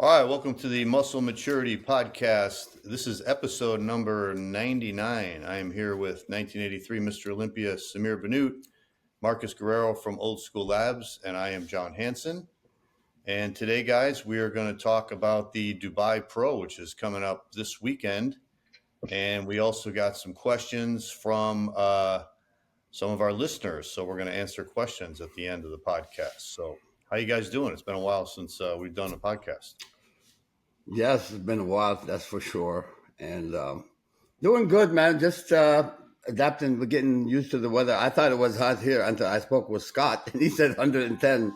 All right, welcome to the Muscle Maturity Podcast. This is episode number 99. I am here with 1983 Mr. Olympia, Samir Bannout, Marcus Guerrero from Old School Labs, and I am John Hansen. And today, guys, we are going to talk about the Dubai Pro, which is coming up this weekend. And we also got some questions from some of our listeners. So we're going to answer questions at the end of the podcast. So how you guys doing? It's been a while since we've done a podcast. Yes, it's been a while, that's for sure. And doing good, man. Just adapting, we're getting used to the weather. I thought it was hot here until I spoke with Scott, and he said 110.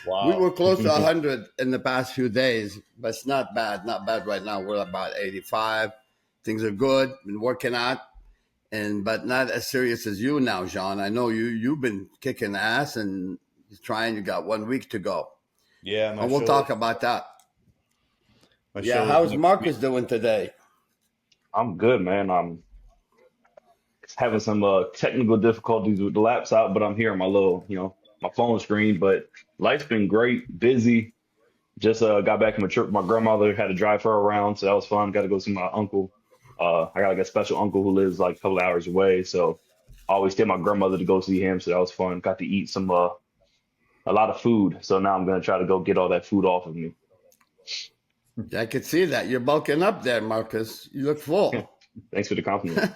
Wow. We were close to 100 in the past few days, but it's not bad. Not bad right now. We're about 85. Things are good. Been working out, but not as serious as you now, Jean. I know you've been kicking ass and trying. You got 1 week to go. Yeah, and we'll talk about that. Yeah, how's Marcus doing today? I'm good, man. I'm having some technical difficulties with the laptop, but I'm here on my little, my phone screen. But life's been great, busy. Just got back from a trip with my grandmother, had to drive her around, so that was fun. Got to go see my uncle. I got like a special uncle who lives like a couple of hours away, so I always take my grandmother to go see him, so that was fun. Got to eat some a lot of food, so now I'm gonna try to go get all that food off of me. I could see that. You're bulking up there, Marcus. You look full. Thanks for the compliment.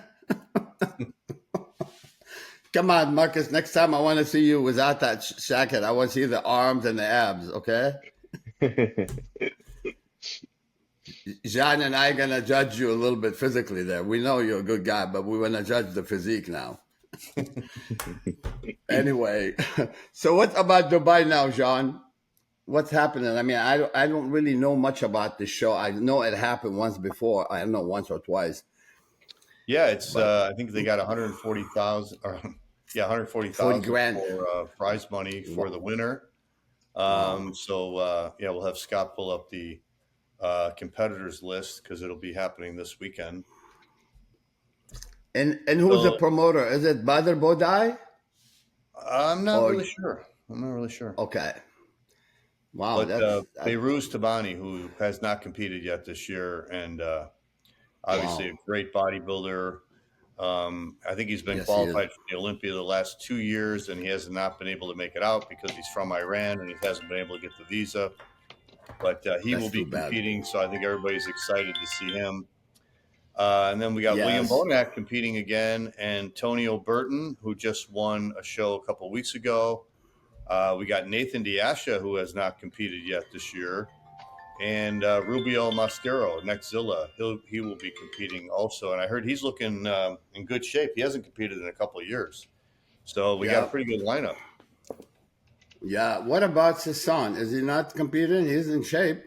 Come on, Marcus. Next time I want to see you without that jacket. I want to see the arms and the abs, okay? Jean and I are going to judge you a little bit physically there. We know you're a good guy, but we want to judge the physique now. Anyway, so what about Dubai now, Jean? What's happening? I mean, I don't really know much about the show. I know it happened once before. I don't know, once or twice. Yeah, it's I think they got 140,000 or 140,000 for prize money for the winner. So we'll have Scott pull up the competitors list because it'll be happening this weekend. And who's the promoter? Is it Badr Bodai? I'm not really sure. Okay. Wow. But Beiruz Tabani, who has not competed yet this year, and obviously a great bodybuilder. I think he's been qualified for the Olympia the last 2 years, and he has not been able to make it out because he's from Iran and he hasn't been able to get the visa. But he will be competing, so I think everybody's excited to see him. And then we got William Bonac competing again, and Antonio Burton, who just won a show a couple weeks ago. We got Nathan Diasha, who has not competed yet this year, and Rubio Mastero, Nexzilla. He will be competing also, and I heard he's looking in good shape. He hasn't competed in a couple of years, so we got a pretty good lineup. Yeah. What about Sasson? Is he not competing? He's in shape.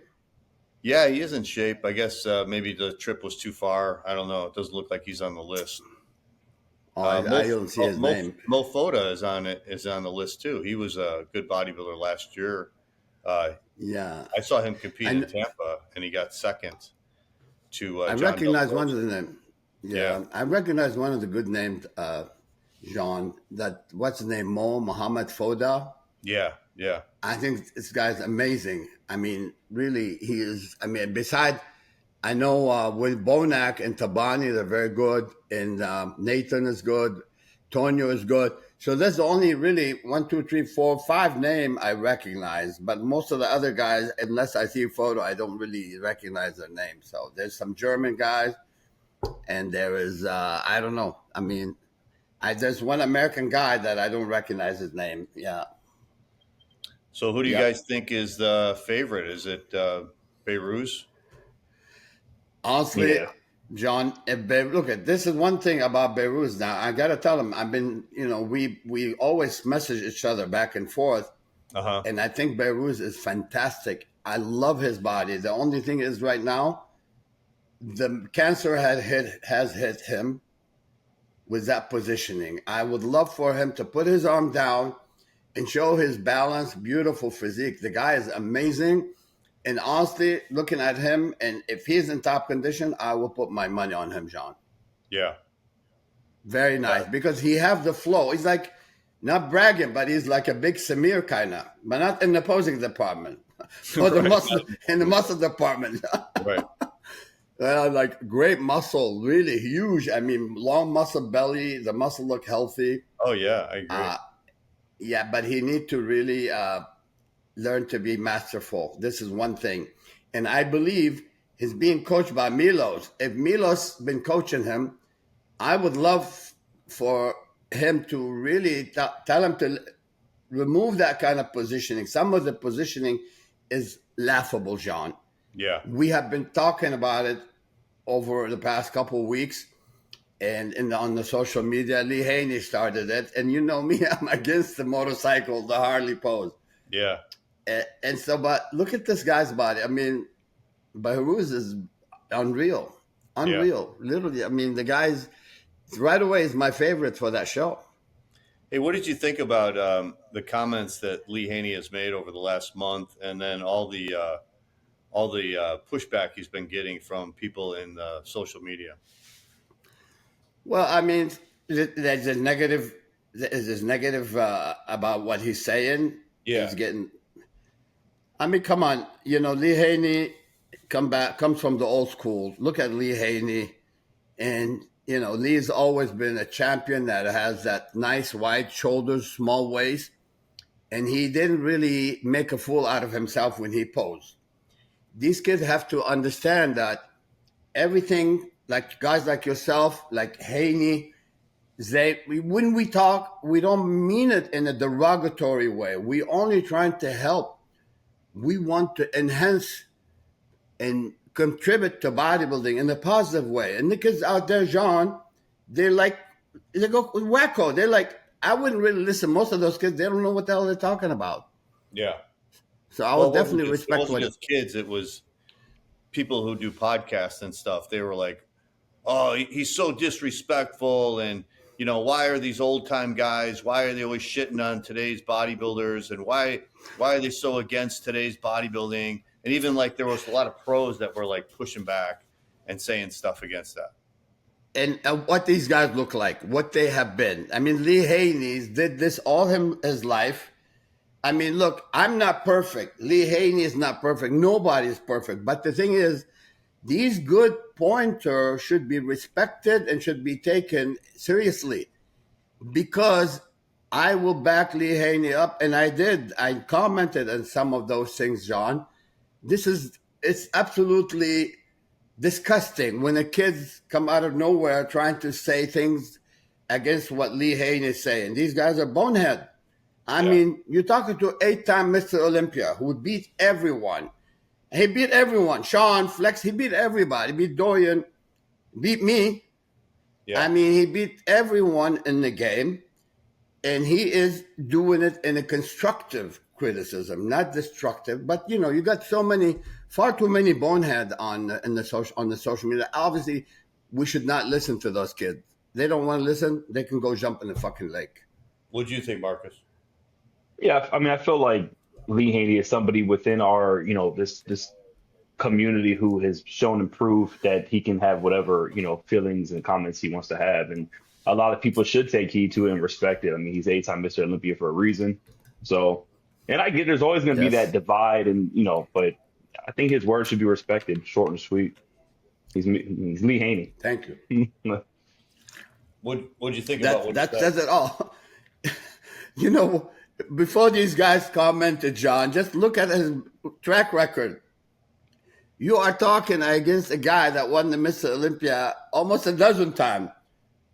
Yeah, he is in shape. I guess maybe the trip was too far. I don't know. It doesn't look like he's on the list. I don't see his name. Mo Foda is on the list too. He was a good bodybuilder last year. I saw him compete in Tampa, and he got second to. I recognize one of the names. Yeah, I recognize one of the good names, Jean. What's his name? Mohammed Foda. Yeah. I think this guy's amazing. I mean, really, he is. I mean, besides. I know with Bonac and Tabani, they're very good. And Nathan is good. Tonio is good. So that's the only really 1, 2, 3, 4, 5 name I recognize. But most of the other guys, unless I see a photo, I don't really recognize their name. So there's some German guys. And there is, I don't know. I mean, there's one American guy that I don't recognize his name. Yeah. So who do you guys think is the favorite? Is it Beiruz? Honestly, John, this is one thing about Beiruz now. I got to tell him, I've been, we always message each other back and forth. And I think Beiruz is fantastic. I love his body. The only thing is right now, the cancer has hit him with that positioning. I would love for him to put his arm down and show his balanced, beautiful physique. The guy is amazing. And honestly, looking at him, and if he's in top condition, I will put my money on him, John. Yeah. Very nice, because he have the flow. He's like not bragging, but he's like a big Samir kind of, but not in the posing department or the muscle in the muscle department. Right. Like great muscle, really huge. I mean, long muscle belly. The muscle look healthy. Oh yeah, I agree. Yeah, but he need to really learn to be masterful. This is one thing, and I believe he's being coached by Milos. If Milos been coaching him, I would love for him to really tell him to remove that kind of positioning. Some of the positioning is laughable, John. Yeah. We have been talking about it over the past couple of weeks, and on the social media. Lee Haney started it, and you know me, I'm against the motorcycle, the Harley pose. Yeah. And so, but look at this guy's body. I mean, Behruz is unreal. Yeah. Literally. I mean, the guy's right away is my favorite for that show. Hey, what did you think about the comments that Lee Haney has made over the last month, and then all the pushback he's been getting from people in social media? Well, I mean, there's a negative. There's negative about what he's saying. Yeah. He's getting. I mean, come on. You know, Lee Haney comes from the old school. Look at Lee Haney, and you know, Lee's always been a champion that has that nice wide shoulders, small waist, and he didn't really make a fool out of himself when he posed. These kids have to understand that everything, like guys like yourself, like Haney, when we talk, we don't mean it in a derogatory way. We only trying to help. We want to enhance and contribute to bodybuilding in a positive way. And the kids out there, John, they go wacko. They're like, I wouldn't really listen. Most of those kids, they don't know what the hell they're talking about. Yeah. So I would definitely respect what it was. Kids, it was people who do podcasts and stuff. They were like, "Oh, he's so disrespectful," and you know, why are these old time guys? Why are they always shitting on today's bodybuilders? And why are they so against today's bodybuilding? And even like there was a lot of pros that were like pushing back and saying stuff against that. And what these guys look like, what they have been. I mean, Lee Haney did this all his life. I mean, look, I'm not perfect. Lee Haney is not perfect. Nobody is perfect. But the thing is, these good pointers should be respected and should be taken seriously, because I will back Lee Haney up. And I did. I commented on some of those things, John. It's absolutely disgusting when the kids come out of nowhere trying to say things against what Lee Haney is saying. These guys are bonehead. I mean, you're talking to 8-time Mr. Olympia who beat everyone. He beat everyone. Sean, Flex, he beat everybody. He beat Dorian, beat me. Yeah. I mean, he beat everyone in the game. And he is doing it in a constructive criticism, not destructive. But, you know, you got far too many bonehead on the social media. Obviously, we should not listen to those kids. They don't want to listen. They can go jump in the fucking lake. What do you think, Marcus? Yeah, I mean, I feel like Lee Haney is somebody within our, you know, this community who has shown and proved that he can have whatever, you know, feelings and comments he wants to have. And a lot of people should take heed to it and respect it. I mean, he's 8-time Mr. Olympia for a reason. So, and I get there's always going to be that divide, and, you know, but I think his words should be respected, short and sweet. He's Lee Haney. Thank you. What'd you think about what that says it all. You know, before these guys commented, John, just look at his track record. You are talking against a guy that won the Mr. Olympia almost a dozen times.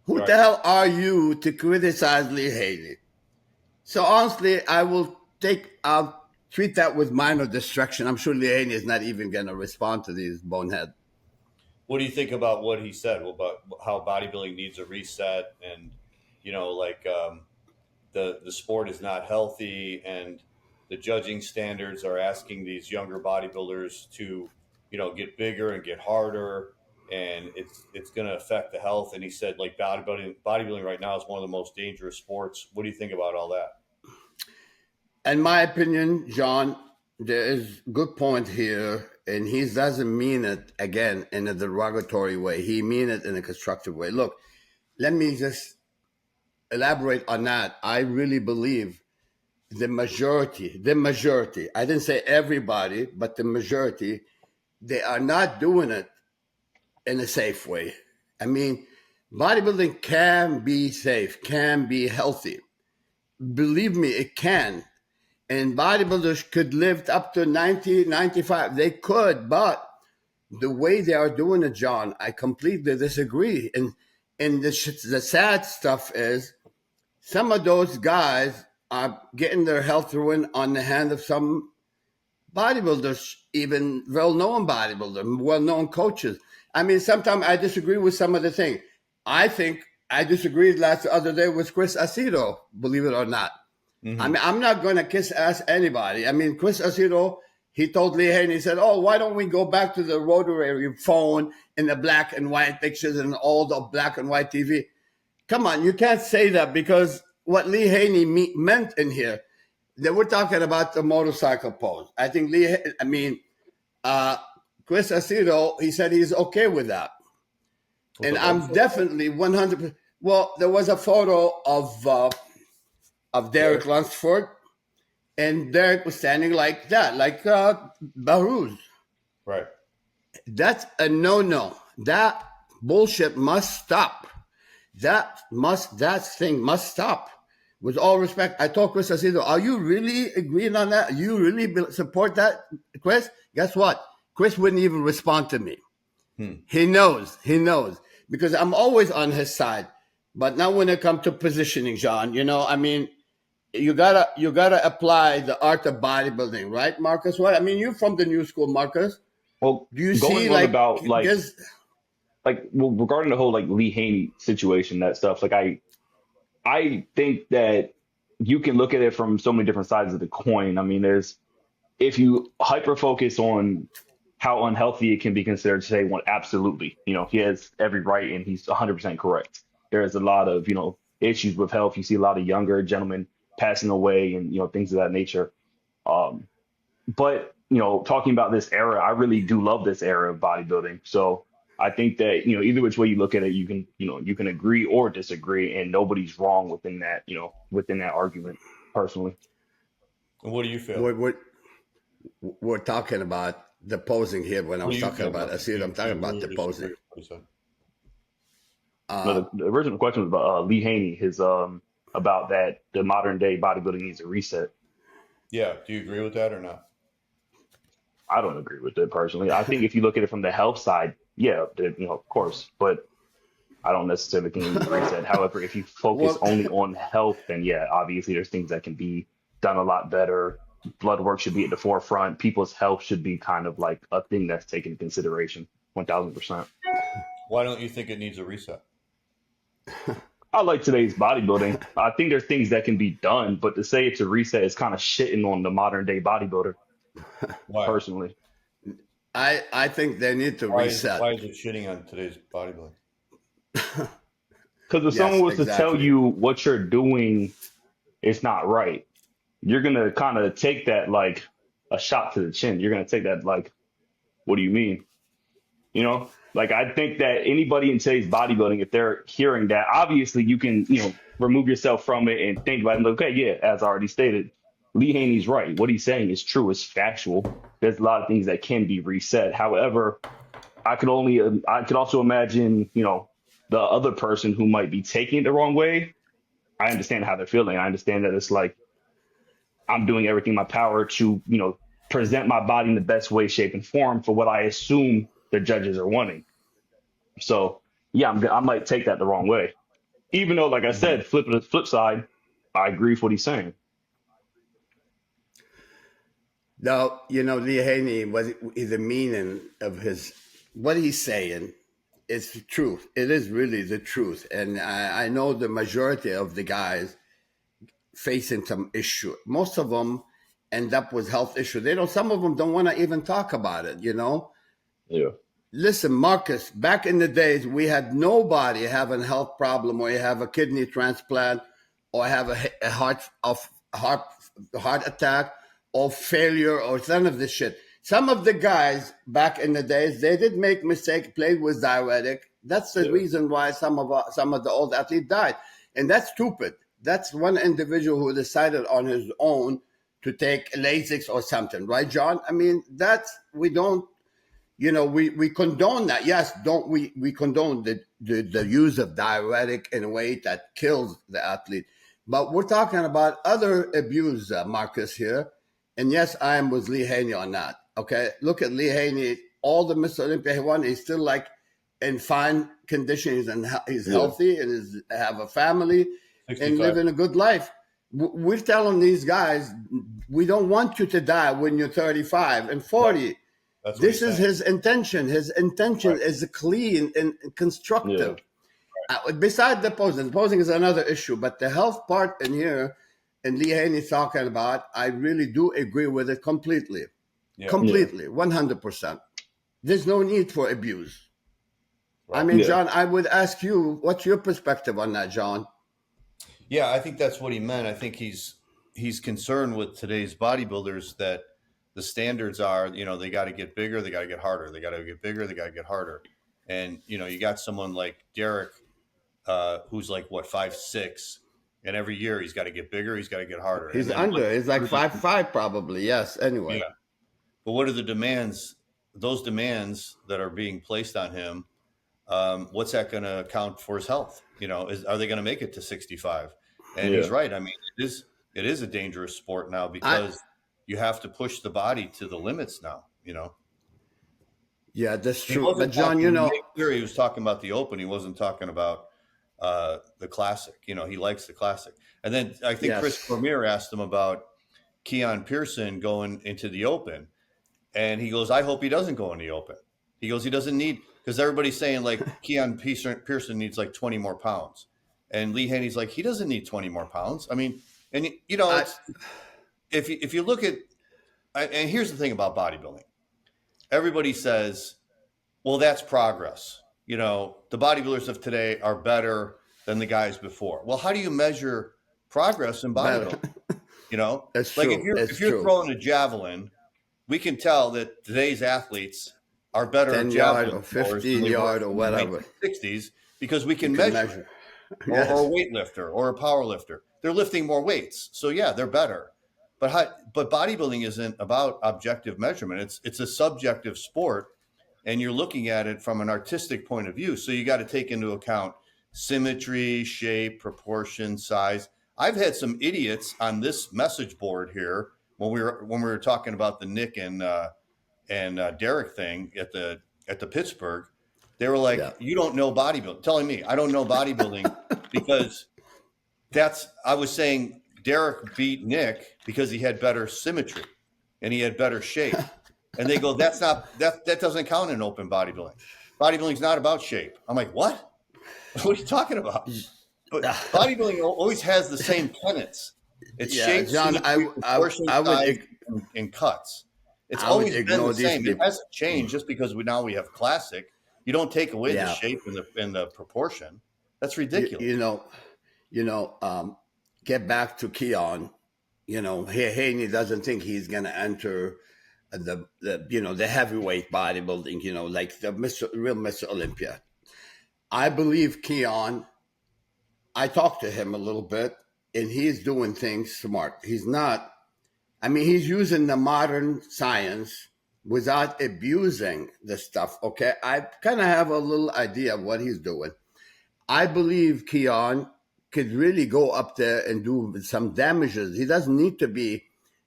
Who the hell are you to criticize Lee Haney? So honestly, I'll treat that with minor distraction. I'm sure Lee Haney is not even going to respond to these bonehead. What do you think about what he said about how bodybuilding needs a reset, and, you know, like the sport is not healthy, and the judging standards are asking these younger bodybuilders to, you know, get bigger and get harder, and it's going to affect the health. And he said, like, bodybuilding right now is one of the most dangerous sports. What do you think about all that? In my opinion, John, there is a good point here, and he doesn't mean it, again, in a derogatory way. He mean it in a constructive way. Look, let me just elaborate on that, I really believe the majority, I didn't say everybody, but the majority, they are not doing it in a safe way. I mean, bodybuilding can be safe, can be healthy. Believe me, it can. And bodybuilders could live up to 90, 95. They could, but the way they are doing it, John, I completely disagree. And the sad stuff is some of those guys are getting their health ruined on the hand of some bodybuilders, even well-known bodybuilders, well-known coaches. I mean, sometimes I disagree with some of the things. I think I disagreed the other day with Chris Aceto, believe it or not. Mm-hmm. I mean, I'm not going to kiss ass anybody. I mean, Chris Aceto, he told Lee Haney, he said, oh, why don't we go back to the rotary phone and the black and white pictures and all the black and white TV? Come on, you can't say that, because what Lee Haney meant in here, they were talking about the motorcycle pose. I think Chris Aceto, he said he's okay with that. And I'm definitely 100%. Well, there was a photo of Derek Lunsford, and Derek was standing like that, like Baruz. Right. That's a no-no. That bullshit must stop. That thing must stop. With all respect, I told Chris Aceto, are you really agreeing on that? You really support that, Chris? Guess what? Chris wouldn't even respond to me. He knows, because I'm always on his side. But now when it comes to positioning, John, I mean, you gotta apply the art of bodybuilding, right, Marcus? What? I mean, you're from the new school, Marcus. Well, do you see about regarding the whole Lee Haney situation, that stuff, I think that you can look at it from so many different sides of the coin. I mean, if you hyper focus on how unhealthy it can be considered, say, well, absolutely, he has every right and he's 100% correct. There is a lot of, issues with health. You see a lot of younger gentlemen passing away and, things of that nature. But, talking about this era, I really do love this era of bodybuilding. So I think that, either which way you look at it, you can agree or disagree, and nobody's wrong within that argument, personally. And what do you feel? We're talking about the posing here. When I was talking about Aceto, I'm talking about the posing. No, the original question was about Lee Haney, his about that the modern day bodybuilding needs a reset. Yeah, do you agree with that or not? I don't agree with it personally. I think if you look at it from the health side, yeah, of course, but I don't necessarily think it needs a reset. However, if you focus only on health, then yeah, obviously there's things that can be done a lot better. Blood work should be at the forefront. People's health should be kind of like a thing that's taken into consideration, 1,000%. Why don't you think it needs a reset? I like today's bodybuilding. I think there's things that can be done, but to say it's a reset is kind of shitting on the modern day bodybuilder. Why? Personally, I think they need to reset. Why is it shitting on today's bodybuilding? Because if someone was to tell you what you're doing is not right, you're gonna kind of take that like a shot to the chin. You're gonna take that like, what do you mean? I think that anybody in today's bodybuilding, if they're hearing that, obviously you can, remove yourself from it and think about it. Okay, yeah, as I already stated, Lee Haney's right. What he's saying is true. It's factual. There's a lot of things that can be reset. However, I could also imagine, the other person who might be taking it the wrong way. I understand how they're feeling. I understand that it's like, I'm doing everything in my power to, present my body in the best way, shape, and form for what I assume the judges are wanting. So yeah, I might take that the wrong way. Even though, like I said, flip side, I agree with what he's saying. No, Lee Haney, the meaning of what he's saying is the truth. It is really the truth. And I know the majority of the guys facing some issue. Most of them end up with health issues. Some of them don't want to even talk about it, Yeah. Listen, Marcus, back in the days, we had nobody having a health problem, or you have a kidney transplant, or have a heart attack, or failure, or none of this shit. Some of the guys back in the days, they did make mistakes, played with diuretic. That's the reason why some of the old athletes died. And that's stupid. That's one individual who decided on his own to take Lasix or something, right, John? I mean, we don't, we condone that. Yes, don't we condone the use of diuretic in a way that kills the athlete. But we're talking about other abuse, Marcus, here. And yes, I am with Lee Haney on that. Okay, look at Lee Haney. All the Mr. Olympia he won, he's still like in fine conditions and he's healthy and have a family 65. And living a good life. We're telling these guys, we don't want you to die when you're 35 and 40. Right. This is his intention. His intention is clean and constructive. Yeah. Besides the posing is another issue, but the health part in here, and Lee Haney's talking about, I really do agree with it completely. Yeah. Completely, 100%. There's no need for abuse. Right. I mean, John, I would ask you, what's your perspective on that, John? Yeah, I think that's what he meant. I think he's concerned with today's bodybuilders that the standards are, they got to get bigger, they got to get harder, they got to get bigger, they got to get harder. And, you got someone like Derek, who's like, 5'6", and every year he's got to get bigger, he's got to get harder. He's under, he's like 5'5" probably, yes, anyway. Yeah. But what are the demands, those demands that are being placed on him? What's that going to account for his health? Are they going to make it to 65? And he's right. I mean, it is a dangerous sport now because you have to push the body to the limits now, Yeah, that's true. But John, he was talking about the Open. He wasn't talking about the Classic. He likes the Classic. And then I think Chris Cormier asked him about Keon Pearson going into the Open. And he goes, I hope he doesn't go in the Open. He goes, he doesn't need, because everybody's saying like Keon Pearson needs like 20 more pounds. And Lee Haney's like, he doesn't need 20 more pounds. I mean, and if you look at, and here's the thing about bodybuilding. Everybody says, well, that's progress. The bodybuilders of today are better than the guys before. Well, how do you measure progress in bodybuilding? That's like true. if you're throwing a javelin, we can tell that today's athletes are better at 10 yard or 15 yard or whatever. 60s because we can measure. Yes. Or a weightlifter or a power lifter. They're lifting more weights. So yeah, they're better. But bodybuilding isn't about objective measurement. It's a subjective sport, and you're looking at it from an artistic point of view. So you got to take into account symmetry, shape, proportion, size. I've had some idiots on this message board here when we were talking about the Nick and Derek thing at the Pittsburgh. They were like, you don't know bodybuilding. Telling me I don't know bodybuilding because I was saying Derek beat Nick because he had better symmetry and he had better shape. And they go, that doesn't count in open bodybuilding. Bodybuilding's not about shape. I'm like, what? What are you talking about? But bodybuilding always has the same tenets. It's shape, John, symmetry, proportion, size, and cuts. It's always been the same. It hasn't changed just because now we have Classic. You don't take away the shape and the proportion. That's ridiculous. Get back to Keon. Haney doesn't think he's going to enter the heavyweight bodybuilding. Like the real Mr. Olympia. I believe Keon. I talked to him a little bit, and he's doing things smart. He's not. I mean, he's using the modern science without abusing the stuff, okay? I kind of have a little idea of what he's doing. I believe Keon could really go up there and do some damages. He doesn't need to be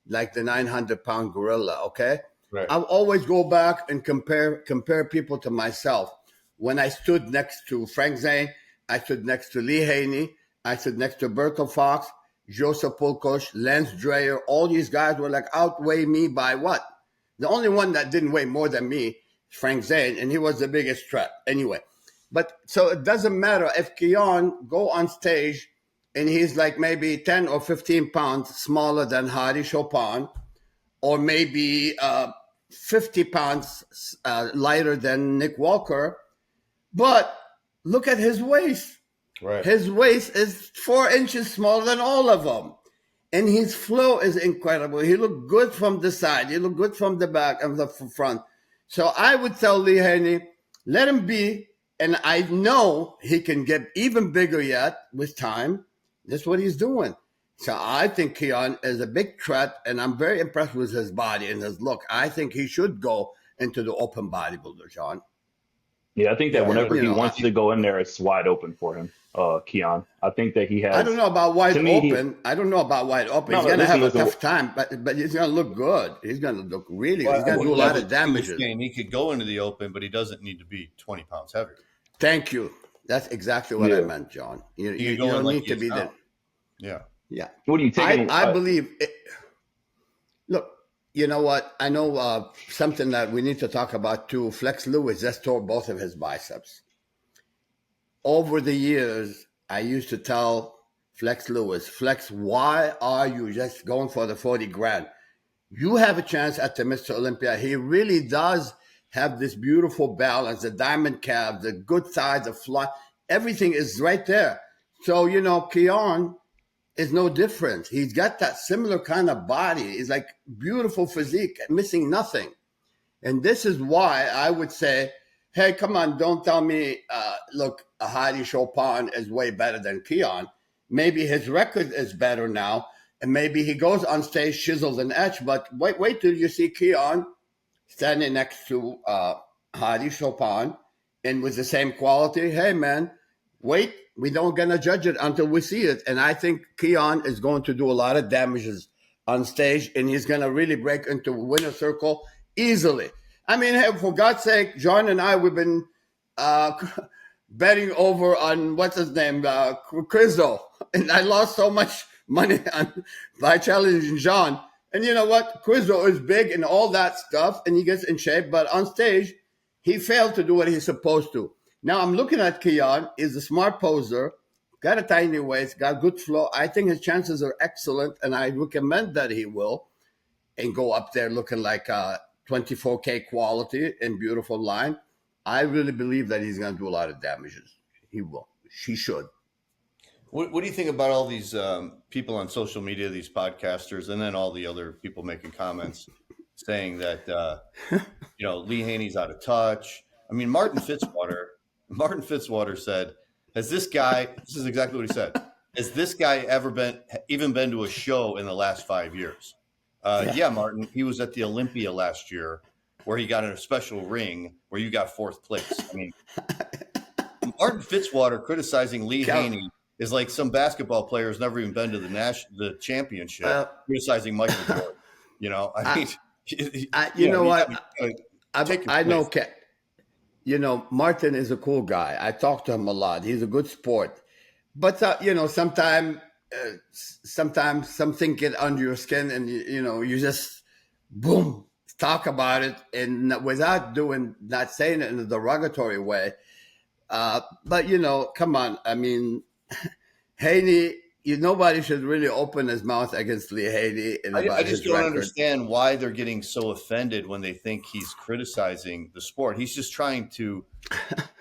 like the 900-pound gorilla, okay? Right. I'll always go back and compare people to myself. When I stood next to Frank Zane, I stood next to Lee Haney, I stood next to Berto Fox, Joseph Pulkosh, Lance Dreyer. All these guys were like outweigh me by what? The only one that didn't weigh more than me is Frank Zane, and he was the biggest threat. Anyway, but so it doesn't matter if Keon go on stage and he's like maybe 10 or 15 pounds smaller than Hadi Chopin, or maybe 50 pounds lighter than Nick Walker. But look at his waist. Right. His waist is 4 inches smaller than all of them. And his flow is incredible. He looked good from the side. He looked good from the back and the front. So I would tell Lee Haney, let him be And I know he can get even bigger yet with time. That's what he's doing. So I think Keon is a big threat, and I'm very impressed with his body and his look. I think he should go into the open bodybuilder, John. Yeah, I think that whenever he wants to go in there, it's wide open for him, Keon. I think that he has. I don't know about wide open. I don't know about wide open. He's going to have a tough time, but he's going to look good. He's going to look really good. He's going to do a lot of damages. He could go into the open, but he doesn't need to be 20 pounds heavier. Thank you. That's exactly what I meant, John. You don't need to be there. Yeah. Yeah. What are you taking? I believe. Look, you know what? I know something that we need to talk about too. Flex Lewis just tore both of his biceps. Over the years, I used to tell Flex Lewis, Flex, why are you just going for the 40 grand? You have a chance at the Mr. Olympia. He really does have this beautiful balance, the diamond calf, the good size, the fly. Everything is right there. So, Keon is no different. He's got that similar kind of body. He's like beautiful physique, missing nothing. And this is why I would say, hey, come on, don't tell me, look, Hadi Chopin is way better than Keon. Maybe his record is better now, and maybe he goes on stage, chisels and etch, but wait till you see Keon standing next to Hadi Chopin and with the same quality. Hey, man, wait. We don't gonna judge it until we see it. And I think Keon is going to do a lot of damages on stage, and he's gonna really break into winner circle easily. I mean, hey, for God's sake, John and I, we've been betting over on what's his name, Quizzo, and I lost so much money by challenging John. And you know what? Quizzo is big and all that stuff, and he gets in shape, but on stage, he failed to do what he's supposed to. Now I'm looking at Keon. He's a smart poser, got a tiny waist, got good flow. I think his chances are excellent, and I recommend that he will and go up there looking like 24K quality and beautiful line. I really believe that he's going to do a lot of damages. He will. He should. What do you think about all these people on social media, these podcasters, and then all the other people making comments saying that, Lee Haney's out of touch? I mean, Martin Fitzwater said, this is exactly what he said. Has this guy ever been to a show in the last 5 years? Yeah, Martin, he was at the Olympia last year where he got in a special ring where you got fourth place. I mean, Martin Fitzwater criticizing Lee Haney is like some basketball player who's never even been to the championship criticizing Michael Jordan. I know, Martin is a cool guy. I talk to him a lot. He's a good sport. But, sometimes something get under your skin and, you just, boom, talk about it and without not saying it in a derogatory way. But, come on. I mean, Haney, nobody should really open his mouth against Lee Haney. I just don't understand why they're getting so offended when they think he's criticizing the sport. He's just trying to.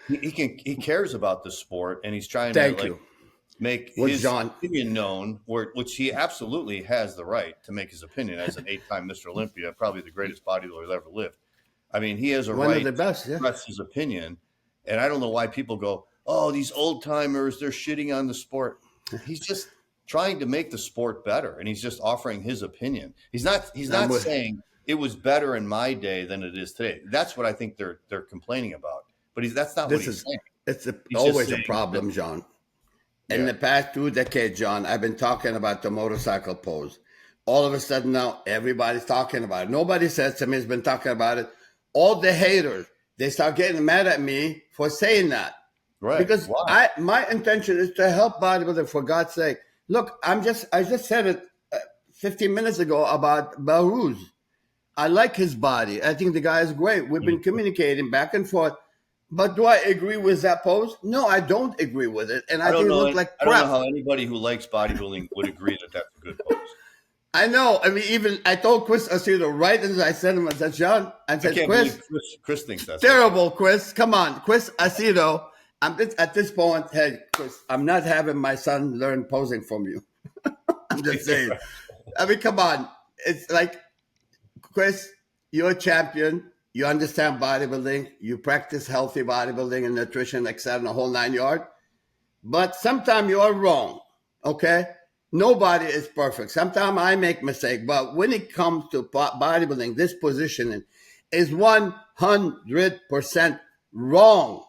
He cares about the sport, and he's trying to make his opinion known, which he absolutely has the right to make his opinion as an 8-time Mr. Olympia, probably the greatest bodybuilder that ever lived. I mean, he has a right to express his opinion, and I don't know why people go, "Oh, these old timers, they're shitting on the sport." He's just trying to make the sport better, and he's just offering his opinion. He's not saying it was better in my day than it is today. That's what I think they're complaining about. But that's not what he's saying. It's always a problem, John. In the past 2 decades, John, I've been talking about the motorcycle pose. All of a sudden now, everybody's talking about it. Nobody says to me has been talking about it. All the haters, they start getting mad at me for saying that. Right. Because my intention is to help bodybuilders, for God's sake. Look, I just said it 15 minutes ago about Baruz. I like his body. I think the guy is great. We've been communicating back and forth. But do I agree with that pose? No, I don't agree with it. And I think it looks like crap. I don't know how anybody who likes bodybuilding would agree that that's a good pose. I know. I mean, I told Chris Aceto right as I said him, I said, John, I said, Chris thinks that's terrible, Chris. Come on, Chris Aceto. At this point, hey, Chris, I'm not having my son learn posing from you. I'm just saying. I mean, come on. It's like, Chris, you're a champion. you understand bodybuilding, you practice healthy bodybuilding and nutrition, etc., the whole 9 yards. But sometimes you are wrong, okay? Nobody is perfect. Sometimes I make mistakes, but when it comes to bodybuilding, this positioning is 100% wrong.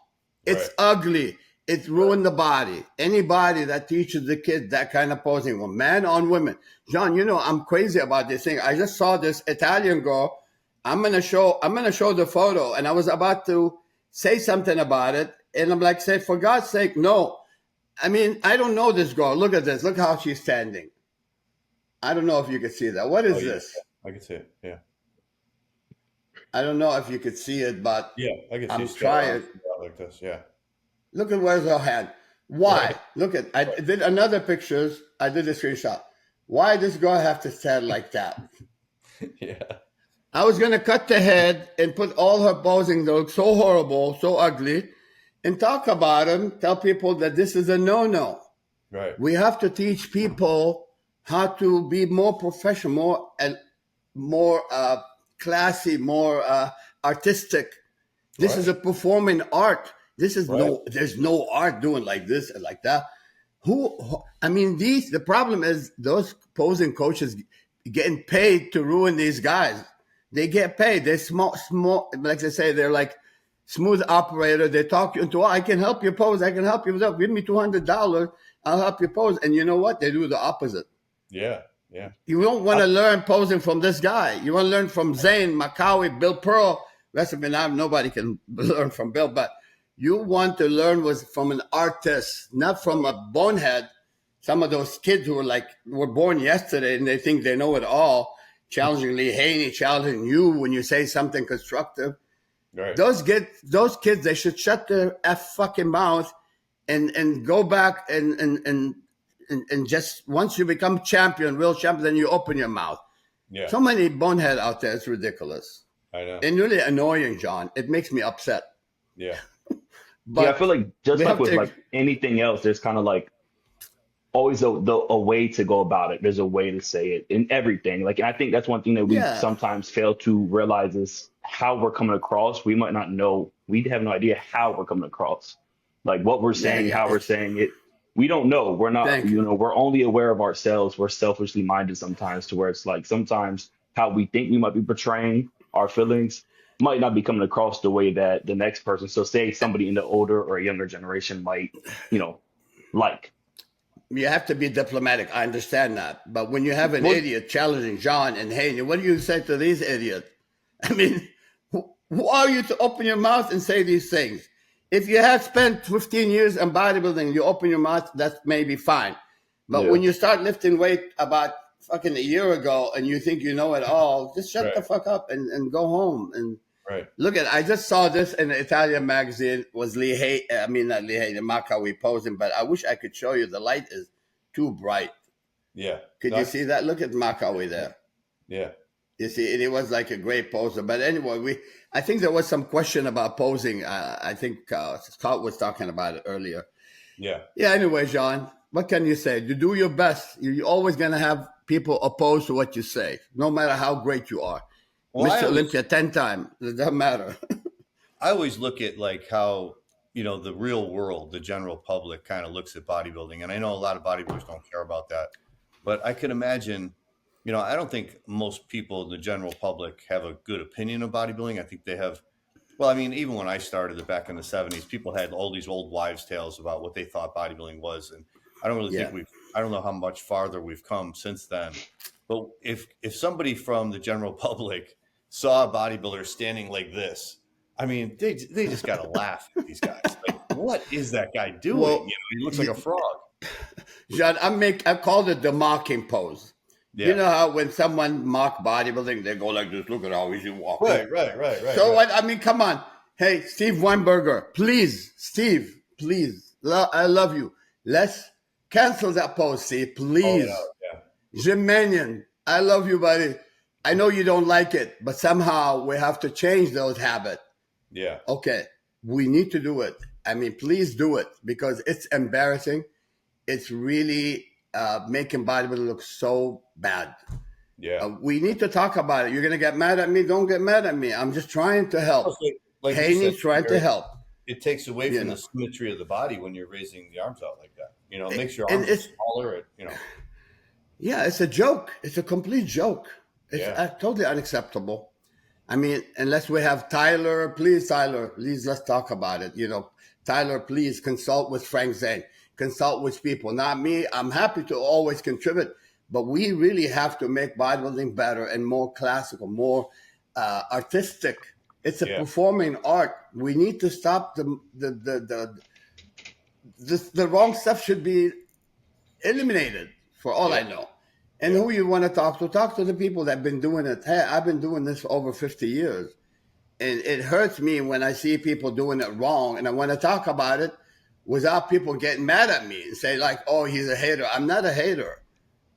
It's ugly. It's ruined the body. Anybody that teaches the kids that kind of posing, well, man on women. John, you know, I'm crazy about this thing. I just saw this Italian girl. I'm gonna show the photo, and I was about to say something about it, and I'm like, say, for God's sake, no. I mean, I don't know this girl. Look at this. Look how she's standing. I don't know if you can see that. What is this? I can see it. Yeah. I don't know if you could see it, but yeah, I can see I'm trying. Like this. Yeah. Look at where's her hand. Why? Look at. I did another pictures. I did a screenshot. Why does girl have to stand like that? Yeah. I was gonna cut the head and put all her posing that look so horrible, so ugly, and talk about them. Tell people that this is a no-no. Right. We have to teach people how to be more professional, more classy, more artistic. This is a performing art. This is there's no art doing like this and like that. I mean, the problem is those posing coaches getting paid to ruin these guys. They get paid. They're small, like they say, they're like smooth operator. They talk you into, I can help you pose. I can help you with that. Give me $200. I'll help you pose. And you know what? They do the opposite. Yeah. Yeah. You don't want to learn posing from this guy. You want to learn from Zane, Makawe, Bill Pearl. Rest of it, nobody can learn from Bill, but you want to learn from an artist, not from a bonehead. Some of those kids who were born yesterday and they think they know it all, challenging Lee Haney, challenging you when you say something constructive. Right. Those kids, they should shut their fucking mouth and go back and just once you become champion, real champion, then you open your mouth. Yeah. So many bonehead out there, it's ridiculous. I know. And really annoying, John. It makes me upset. Yeah. But I feel like just like with like anything else, there's kind of like always a way to go about it. There's a way to say it in everything. Like, and I think that's one thing that we sometimes fail to realize is how we're coming across. We might not know. We have no idea how we're coming across. Like what we're saying, how we're saying it. We don't know. We're not, we're only aware of ourselves. We're selfishly minded sometimes to where it's like sometimes how we think we might be portraying our feelings might not be coming across the way that the next person. So say somebody in the older or younger generation might, like. You have to be diplomatic. I understand that. But when you have an idiot challenging John and Haney, what do you say to these idiots? I mean, who are you to open your mouth and say these things? If you have spent 15 years in bodybuilding, you open your mouth, that's maybe fine. But when you start lifting weight about fucking a year ago and you think you know it all, just shut the fuck up and go home. And look at, I just saw this in the Italian magazine, was not Lee Haney, Makawe posing, but I wish I could show you. The light is too bright. Yeah. Could you see that? Look at Makawe there. Yeah. You see, and it was like a great poser. But anyway, I think there was some question about posing. I think Scott was talking about it earlier. Yeah. Yeah, anyway, John, what can you say? You do your best. You're always going to have people opposed to what you say, no matter how great you are. Well, Mr. Olympia 10 times. It doesn't matter. I always look at like how, the real world, the general public kind of looks at bodybuilding. And I know a lot of bodybuilders don't care about that. But I can imagine, I don't think most people in the general public have a good opinion of bodybuilding. I think they have, even when I started back in the 70s, people had all these old wives' tales about what they thought bodybuilding was. And I don't really think I don't know how much farther we've come since then. But if somebody from the general public saw a bodybuilder standing like this, they just got to laugh at these guys. Like, what is that guy doing? Well, he looks like a frog. John, I called it the mocking pose. Yeah. You know how when someone mock bodybuilding, they go like this, look at how easy walking. Right. So, come on. Hey, Steve Weinberger, please, Steve, please. I love you. Let's cancel that pose, Steve, please. Oh, yeah. Jim Mannion, I love you, buddy. I know you don't like it, but somehow we have to change those habits. Yeah. Okay. We need to do it. Please do it because it's embarrassing. It's really making bodybuilding look so bad. Yeah. We need to talk about it. You're going to get mad at me? Don't get mad at me. I'm just trying to help. Like Haney's trying to help. It takes away from the symmetry of the body when you're raising the arms out like that. It makes your arms smaller. Yeah, it's a joke. It's a complete joke. It's totally unacceptable. I mean, unless we have Tyler, please, let's talk about it. Tyler, please consult with Frank Zane. Consult with people, not me. I'm happy to always contribute, but we really have to make bodybuilding better and more classical, more artistic. It's a performing art. We need to stop the wrong stuff should be eliminated for all I know. And who you want to talk to? Talk to the people that have been doing it. Hey, I've been doing this for over 50 years. And it hurts me when I see people doing it wrong. And I want to talk about it without people getting mad at me and say like, oh, he's a hater. I'm not a hater.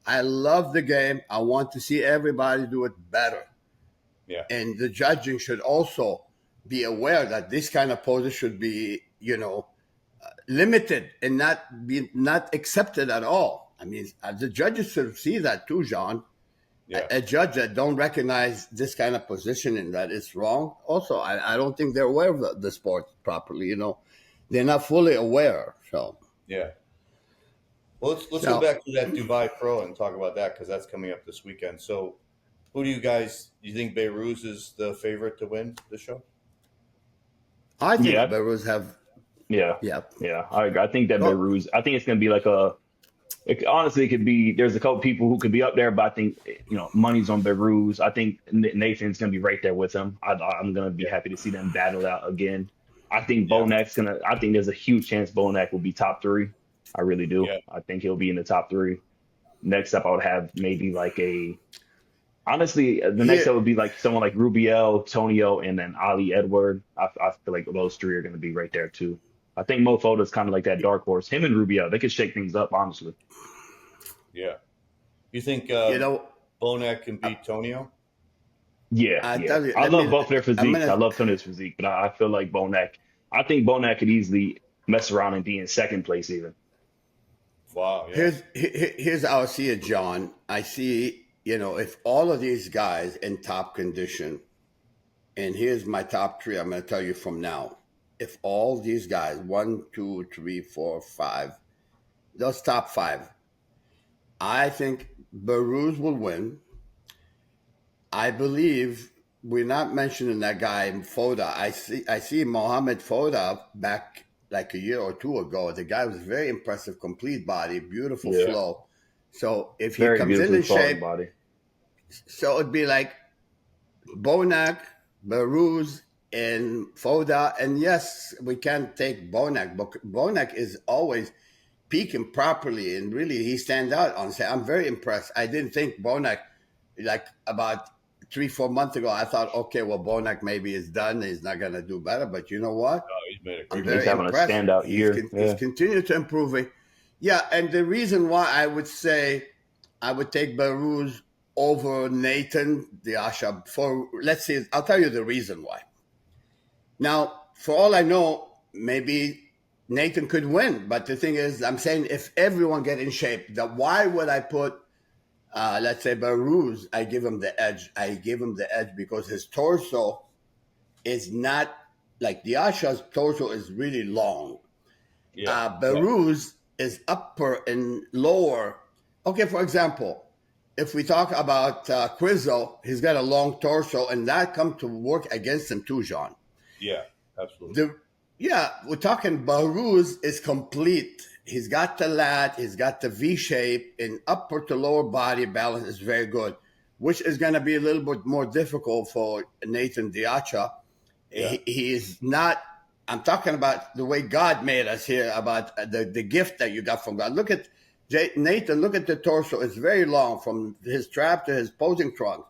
I love the game. I want to see everybody do it better. Yeah. And the judging should also be aware that this kind of poses should be, limited and not accepted at all. I mean, the judges should see that too, John. Yeah. A judge that don't recognize this kind of positioning that is wrong. Also, I don't think they're aware of the sport properly. They're not fully aware. So yeah. Well, let's go back to that Dubai Pro and talk about that because that's coming up this weekend. So, who do you think Beirut is the favorite to win the show? I think Beirut have. Yeah. I think that Beirut. I think it's going to be like honestly, it could be. There's a couple people who could be up there, but I think money's on Beirut. I think Nathan's going to be right there with him. I'm going to be happy to see them battle out again. I think Bonak's gonna. I think there's a huge chance Bonak will be top 3. I really do. Yeah. I think he'll be in the top 3. Next up, I would have maybe like honestly, the next up would be like someone like Rubiel, Tonio, and then Ali Edward. I feel like those 3 are going to be right there too. I think Mofoda's kind of like that dark horse. Him and Rubiel, they could shake things up, honestly. Yeah. You think Bonak can beat Tonio? Yeah. I love both their physiques. I love Tonio's physique, but I feel like I think Bonak could easily mess around and be in second place even. Wow. Yeah. Here's how I see it, John. I see, if all of these guys in top condition, and here's my top 3, I'm going to tell you from now. If all these guys, 1, 2, 3, 4, 5, those top 5, I think Beirut will win. I believe we're not mentioning that guy Foda. I see Mohammed Foda back like a year or 2 ago. The guy was very impressive, complete body, beautiful flow. So if he comes in shape, body. So it'd be like Bonak, Beirut, and Foda. And yes, we can't take Bonak, but Bonak is always peaking properly, and really he stands out on say. I'm very impressed. I didn't think Bonak, like about 3-4 months ago, I thought, okay, well, Bonak maybe is done. He's not going to do better. But you know what? He's having impressed. A standout year. He's continued to improving. Yeah, and the reason why I would say I would take Beirut over Nathan Diasha for, let's see, I'll tell you the reason why. Now, for all I know, maybe Nathan could win. But the thing is, I'm saying if everyone get in shape, why would I put let's say Beirut, I give him the edge. I give him the edge because his torso is not like Diasha's torso is really long. Yeah. Beirut is upper and lower. Okay, for example, if we talk about Quizzo, he's got a long torso, and that comes to work against him too, John. Yeah, absolutely. We're talking Beirut is complete. He's got the lat, he's got the V shape, and upper to lower body balance is very good, which is going to be a little bit more difficult for Nathan Diasha. Yeah. He is not, I'm talking about the way God made us here, about the gift that you got from God. Look at Nathan, look at the torso. It's very long from his trap to his posing trunk.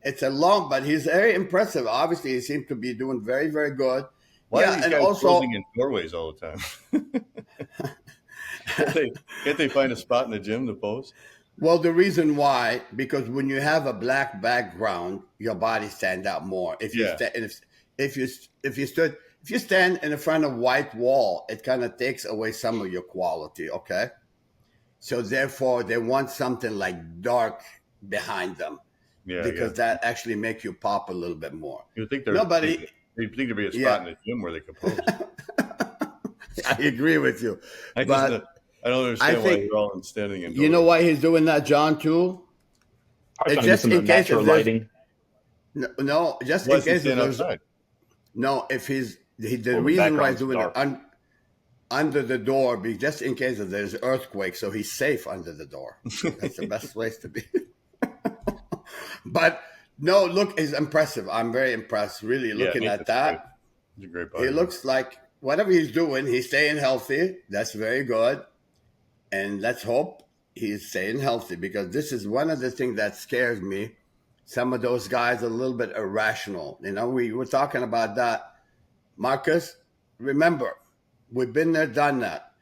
It's a long, but he's very impressive. Obviously, he seems to be doing very, very good. Why are these guys posing in doorways all the time? Can't they find a spot in the gym to pose? Well, the reason why, because when you have a black background, your body stands out more. If you stand in front of white wall, it kind of takes away some of your quality. Okay, so therefore they want something like dark behind them. because that actually make you pop a little bit more. You think there'd be a spot in the gym where they could pose. I agree with you. I don't understand why you're all standing indoors. You know why he's doing that, John, too? It's just in case of lighting. No, just in case of outside. No, if the reason why he's doing it under the door, just in case of there's earthquake, so he's safe under the door. That's the best place to be. But no, look, it's impressive. I'm very impressed, really, looking at that. He's a great body. He looks like whatever he's doing, he's staying healthy. That's very good. And let's hope he's staying healthy, because this is one of the things that scares me. Some of those guys are a little bit irrational. You know, we were talking about that. Marcus, remember, we've been there, done that.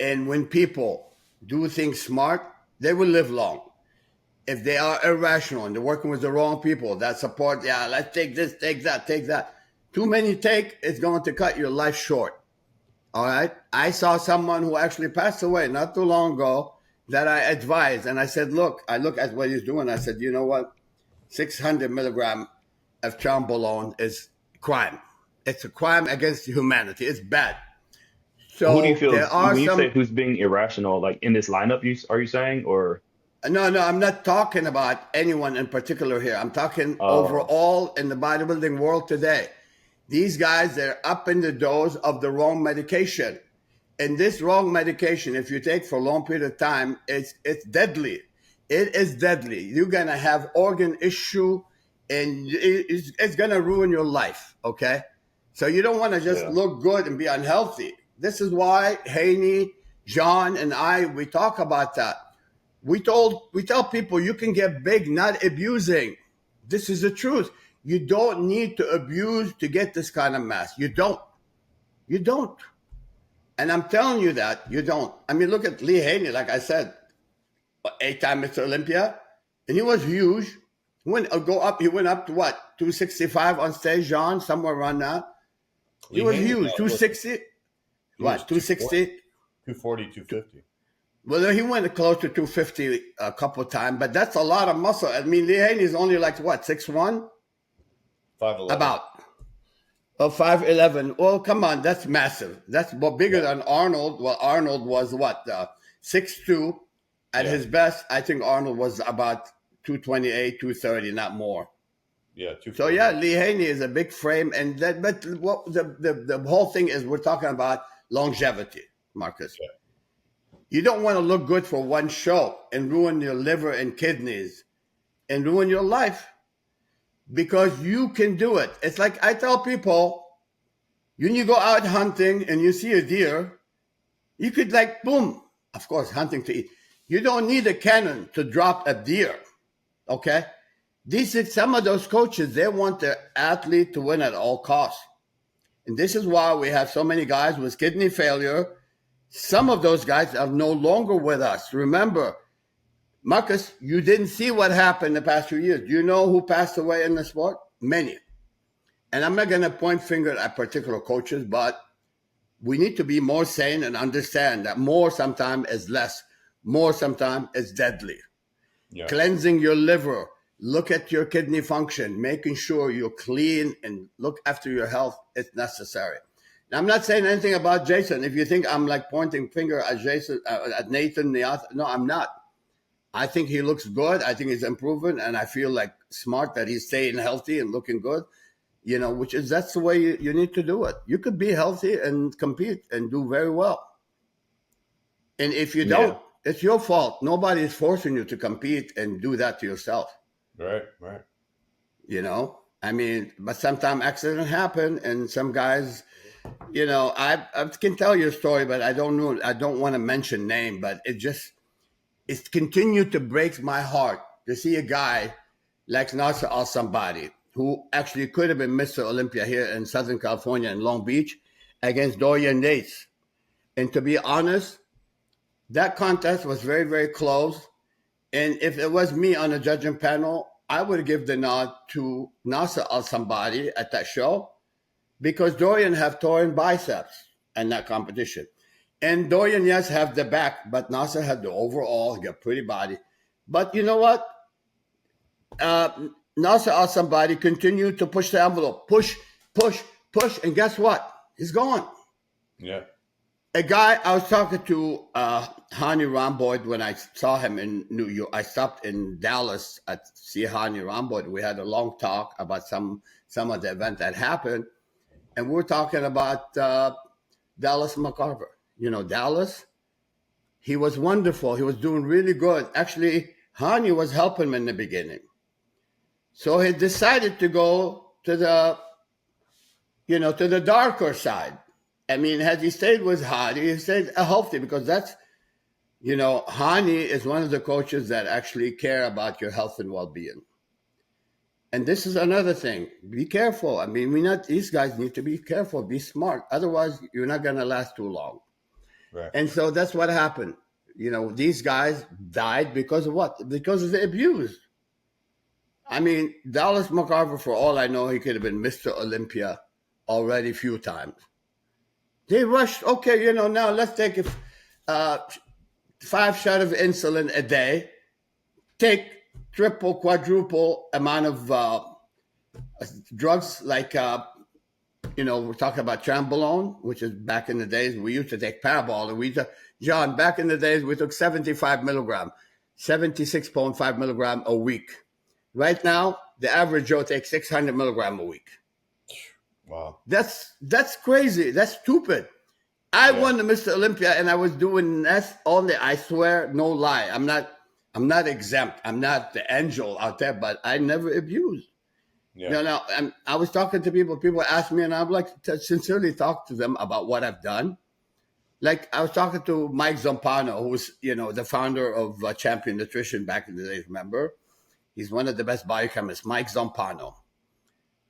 And when people do things smart, they will live long. If they are irrational and they're working with the wrong people that support, let's take this, take that. Too many it's going to cut your life short. All right? I saw someone who actually passed away not too long ago that I advised. And I said, look, I look at what he's doing. I said, you know what? 600 milligram of Chambolone is crime. It's a crime against humanity. It's bad. So who do you feel, when you say who's being irrational, like in this lineup, are you saying, or? No, I'm not talking about anyone in particular here. I'm talking overall in the bodybuilding world today. These guys, they're up in the dose of the wrong medication. And this wrong medication, if you take for a long period of time, it's deadly. It is deadly. You're going to have organ issue, and it's going to ruin your life, okay? So you don't want to just look good and be unhealthy. This is why Haney, John, and we talk about that. We tell people you can get big not abusing. This is the truth. You don't need to abuse to get this kind of mass. You don't. And I'm telling you that you don't. I mean, look at Lee Haney, like I said, 8-time Mr. Olympia, and he was huge. He went up to what? 265 on stage, John, somewhere around that. He was huge. 260. What? 260? 240, 250. Well, he went close to 250 a couple of times, but that's a lot of muscle. I mean, Lee Haney is only like what, 6'1"? 5'11". About. 5'11". Well, come on, that's massive. That's bigger than Arnold. Well, Arnold was what, 6'2". At his best, I think Arnold was about 228, 230, not more. Yeah, so Lee Haney is a big frame, and that. But what the whole thing is, we're talking about longevity, Marcus. Yeah. You don't want to look good for one show and ruin your liver and kidneys and ruin your life, because you can do it. It's like I tell people, when you go out hunting and you see a deer, you could boom, of course, hunting to eat. You don't need a cannon to drop a deer, okay? Some of those coaches, they want their athlete to win at all costs. And this is why we have so many guys with kidney failure. Some of those guys are no longer with us. Remember, Marcus, you didn't see what happened the past few years. Do you know who passed away in the sport? Many. And I'm not going to point finger at particular coaches, but we need to be more sane and understand that more sometimes is less. More sometimes is deadly. Yeah. Cleansing your liver, look at your kidney function, making sure you're clean and look after your health is necessary. Now, I'm not saying anything about Jason. If you think I'm pointing finger at Jason, at Nathan, no, I'm not. I think he looks good. I think he's improving, and I feel smart that he's staying healthy and looking good. You know, that's the way you need to do it. You could be healthy and compete and do very well. And if you don't, it's your fault. Nobody is forcing you to compete and do that to yourself. Right. You know, I mean, but sometimes accidents happen, and some guys, you know, I can tell you a story, but I don't know. I don't want to mention name, but it's continued to break my heart to see a guy like Nasser Al-Somebody, who actually could have been Mr. Olympia here in Southern California in Long Beach against Dorian Yates. And to be honest, that contest was very, very close. And if it was me on the judging panel, I would give the nod to Nasser Al-Somebody at that show, because Dorian have torn biceps in that competition. And Dorian, yes, have the back, but Nasser had the overall, he got pretty body. But you know what? Nasser or somebody continued to push the envelope, push, and guess what? He's gone. Yeah. A guy I was talking to, Hani Ramboyd, when I saw him in New York. I stopped in Dallas at see Hani Ramboyd. We had a long talk about some of the event that happened, and we were talking about Dallas McCarver. You know, Dallas. He was wonderful. He was doing really good. Actually, Hani was helping him in the beginning. So he decided to go to the darker side. I mean, had he stayed with Hani, he stayed healthy, because that's, Hani is one of the coaches that actually care about your health and well-being. And this is another thing. Be careful. I mean, these guys need to be careful, be smart. Otherwise, you're not going to last too long. Right. And so that's what happened. These guys died because of what? Because of the abuse. I mean, Dallas McCarver, for all I know, he could have been Mr. Olympia already a few times. They rushed, okay, now let's take 5 shots of insulin a day, take triple, quadruple amount of drugs like, we're talking about Trambolone, which is back in the days, we used to take Parabol. John, back in the days, we took 75 milligram, 76.5 milligram a week. Right now, the average Joe takes 600 milligram a week. Wow. That's crazy. That's stupid. I won the Mr. Olympia, and I was doing that only. I swear, no lie. I'm not exempt. I'm not the angel out there, but I never abused. Yeah. I was talking to people. People ask me, and I'm like, to sincerely talk to them about what I've done. Like, I was talking to Mike Zampano, who was, the founder of Champion Nutrition back in the day. Remember, he's one of the best biochemists. Mike Zampano.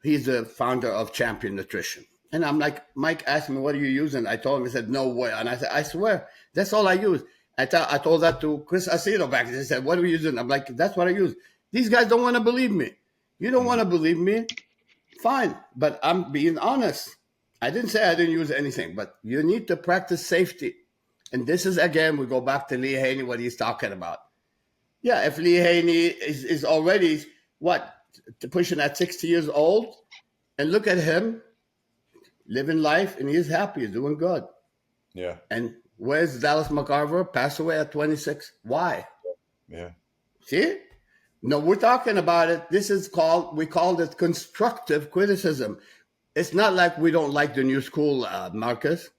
He's the founder of Champion Nutrition. And I'm like, Mike asked me, what are you using? I told him, he said, no way. And I said, I swear, that's all I use. I told that to Chris Aceto back then. He said, what are you using? I'm like, that's what I use. These guys don't want to believe me. You don't want to believe me? Fine. But I'm being honest. I didn't say I didn't use anything, but you need to practice safety. And this is, again, we go back to Lee Haney, what he's talking about. Yeah, if Lee Haney is already, pushing at 60 years old, and look at him living life, and he's happy, he's doing good. Yeah. And where's Dallas McCarver? Passed away at 26. Why? Yeah. See? No, we're talking about it. We call it constructive criticism. It's not like we don't like the new school, Marcus.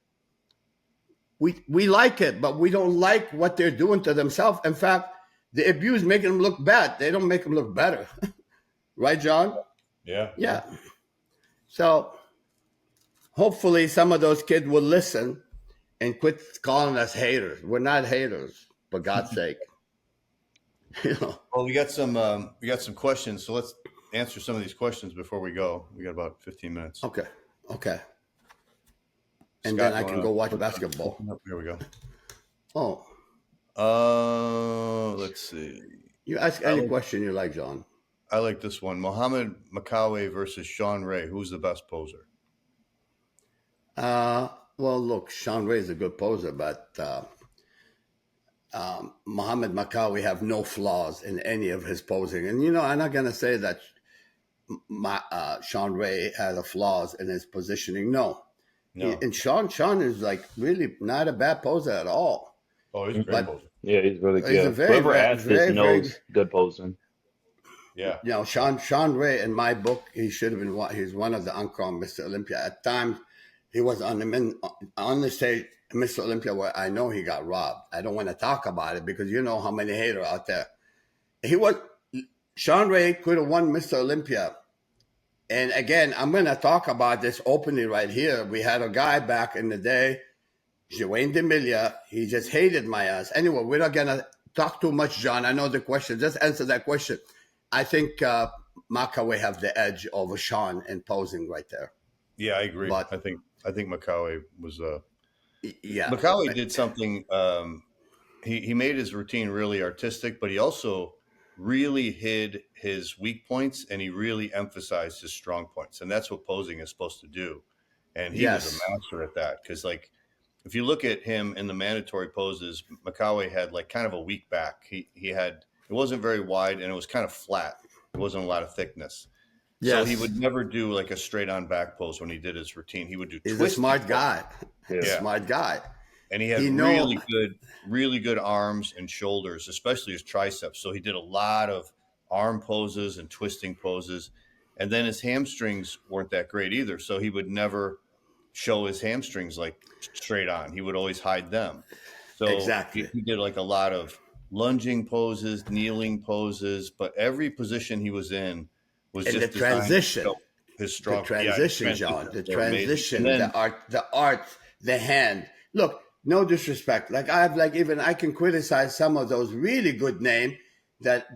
We like it, but we don't like what they're doing to themselves. In fact, the abuse making them look bad. They don't make them look better. Right, John? Yeah. Yeah. So hopefully some of those kids will listen and quit calling us haters. We're not haters, for God's sake. Well, we got some questions, so let's answer some of these questions before we go. We got about 15 minutes. Okay. And Scott, then I can go watch basketball. Here we go. Let's see. You ask any question you like, John. I like this one. Muhammad Makawe versus Sean Ray. Who's the best poser? Well, look, Sean Ray is a good poser, but Muhammad Makawe have no flaws in any of his posing. And, I'm not going to say that Sean Ray has a flaws in his positioning. No. And Sean is like really not a bad poser at all. Oh, he's a great poser. Yeah, he's really good. He's a very, Whoever asked this knows very, good posing. Yeah. Sean Ray, in my book, he should have been he's one of the uncrowned Mr. Olympia. At times, he was on the stage, Mr. Olympia, where I know he got robbed. I don't want to talk about it because you know how many haters out there. Sean Ray could have won Mr. Olympia. And again, I'm going to talk about this openly right here. We had a guy back in the day, Joanne D'Emilia. He just hated my ass. Anyway, we're not going to talk too much, John. I know the question. Just answer that question. I think Makawe have the edge over Sean in posing right there. Yeah, I agree. But I think Makawe was yeah. Makawe did something. He made his routine really artistic, but he also really hid his weak points and he really emphasized his strong points. And that's what posing is supposed to do. And he was a master at that. Because if you look at him in the mandatory poses, Makawe had kind of a weak back. He had, it wasn't very wide and it was kind of flat. There wasn't a lot of thickness. Yes. So he would never do like a straight on back pose when he did his routine. He would do He's a smart guy. Yeah. Smart guy. And he had really good arms and shoulders, especially his triceps. So he did a lot of arm poses and twisting poses. And then his hamstrings weren't that great either. So he would never show his hamstrings like straight on. He would always hide them. So exactly. He did like a lot of lunging poses, kneeling poses, but every position he was in was and just the transition. His strong transition, John. The transition, the art, the hand. Look, no disrespect. Like I can criticize some of those really good names that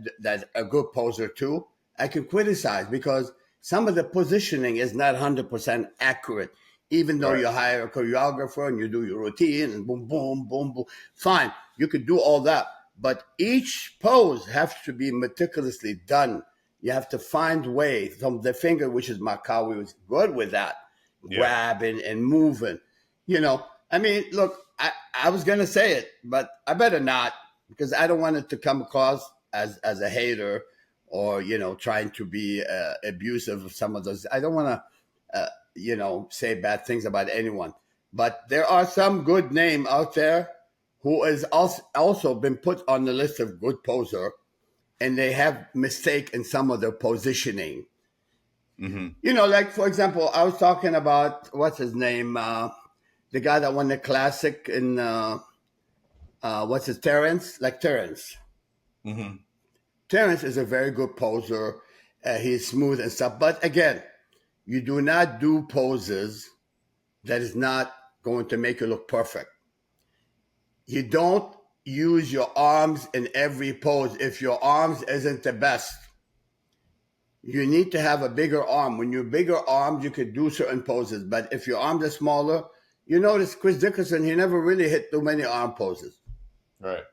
a good poser too. I can criticize because some of the positioning is not 100% accurate. Even though you hire a choreographer and you do your routine and boom, boom, boom, boom, fine, you could do all that. But each pose has to be meticulously done. You have to find ways from the finger, which is Makawe was good with that, grabbing and moving. I mean, look, I was going to say it, but I better not because I don't want it to come across as a hater or, trying to be abusive of some of those. I don't want to, say bad things about anyone. But there are some good name out there who has also been put on the list of good poser, and they have mistake in some of their positioning. Mm-hmm. Like, for example, I was talking about, what's his name? The guy that won the classic in, Terrence? Like Terrence. Mm-hmm. Terrence is a very good poser. He's smooth and stuff. But again, you do not do poses that is not going to make you look perfect. You don't use your arms in every pose if your arms isn't the best. You need to have a bigger arm. When you're bigger arms, you could do certain poses. But if your arms are smaller, you notice Chris Dickerson, he never really hit too many arm poses. Right.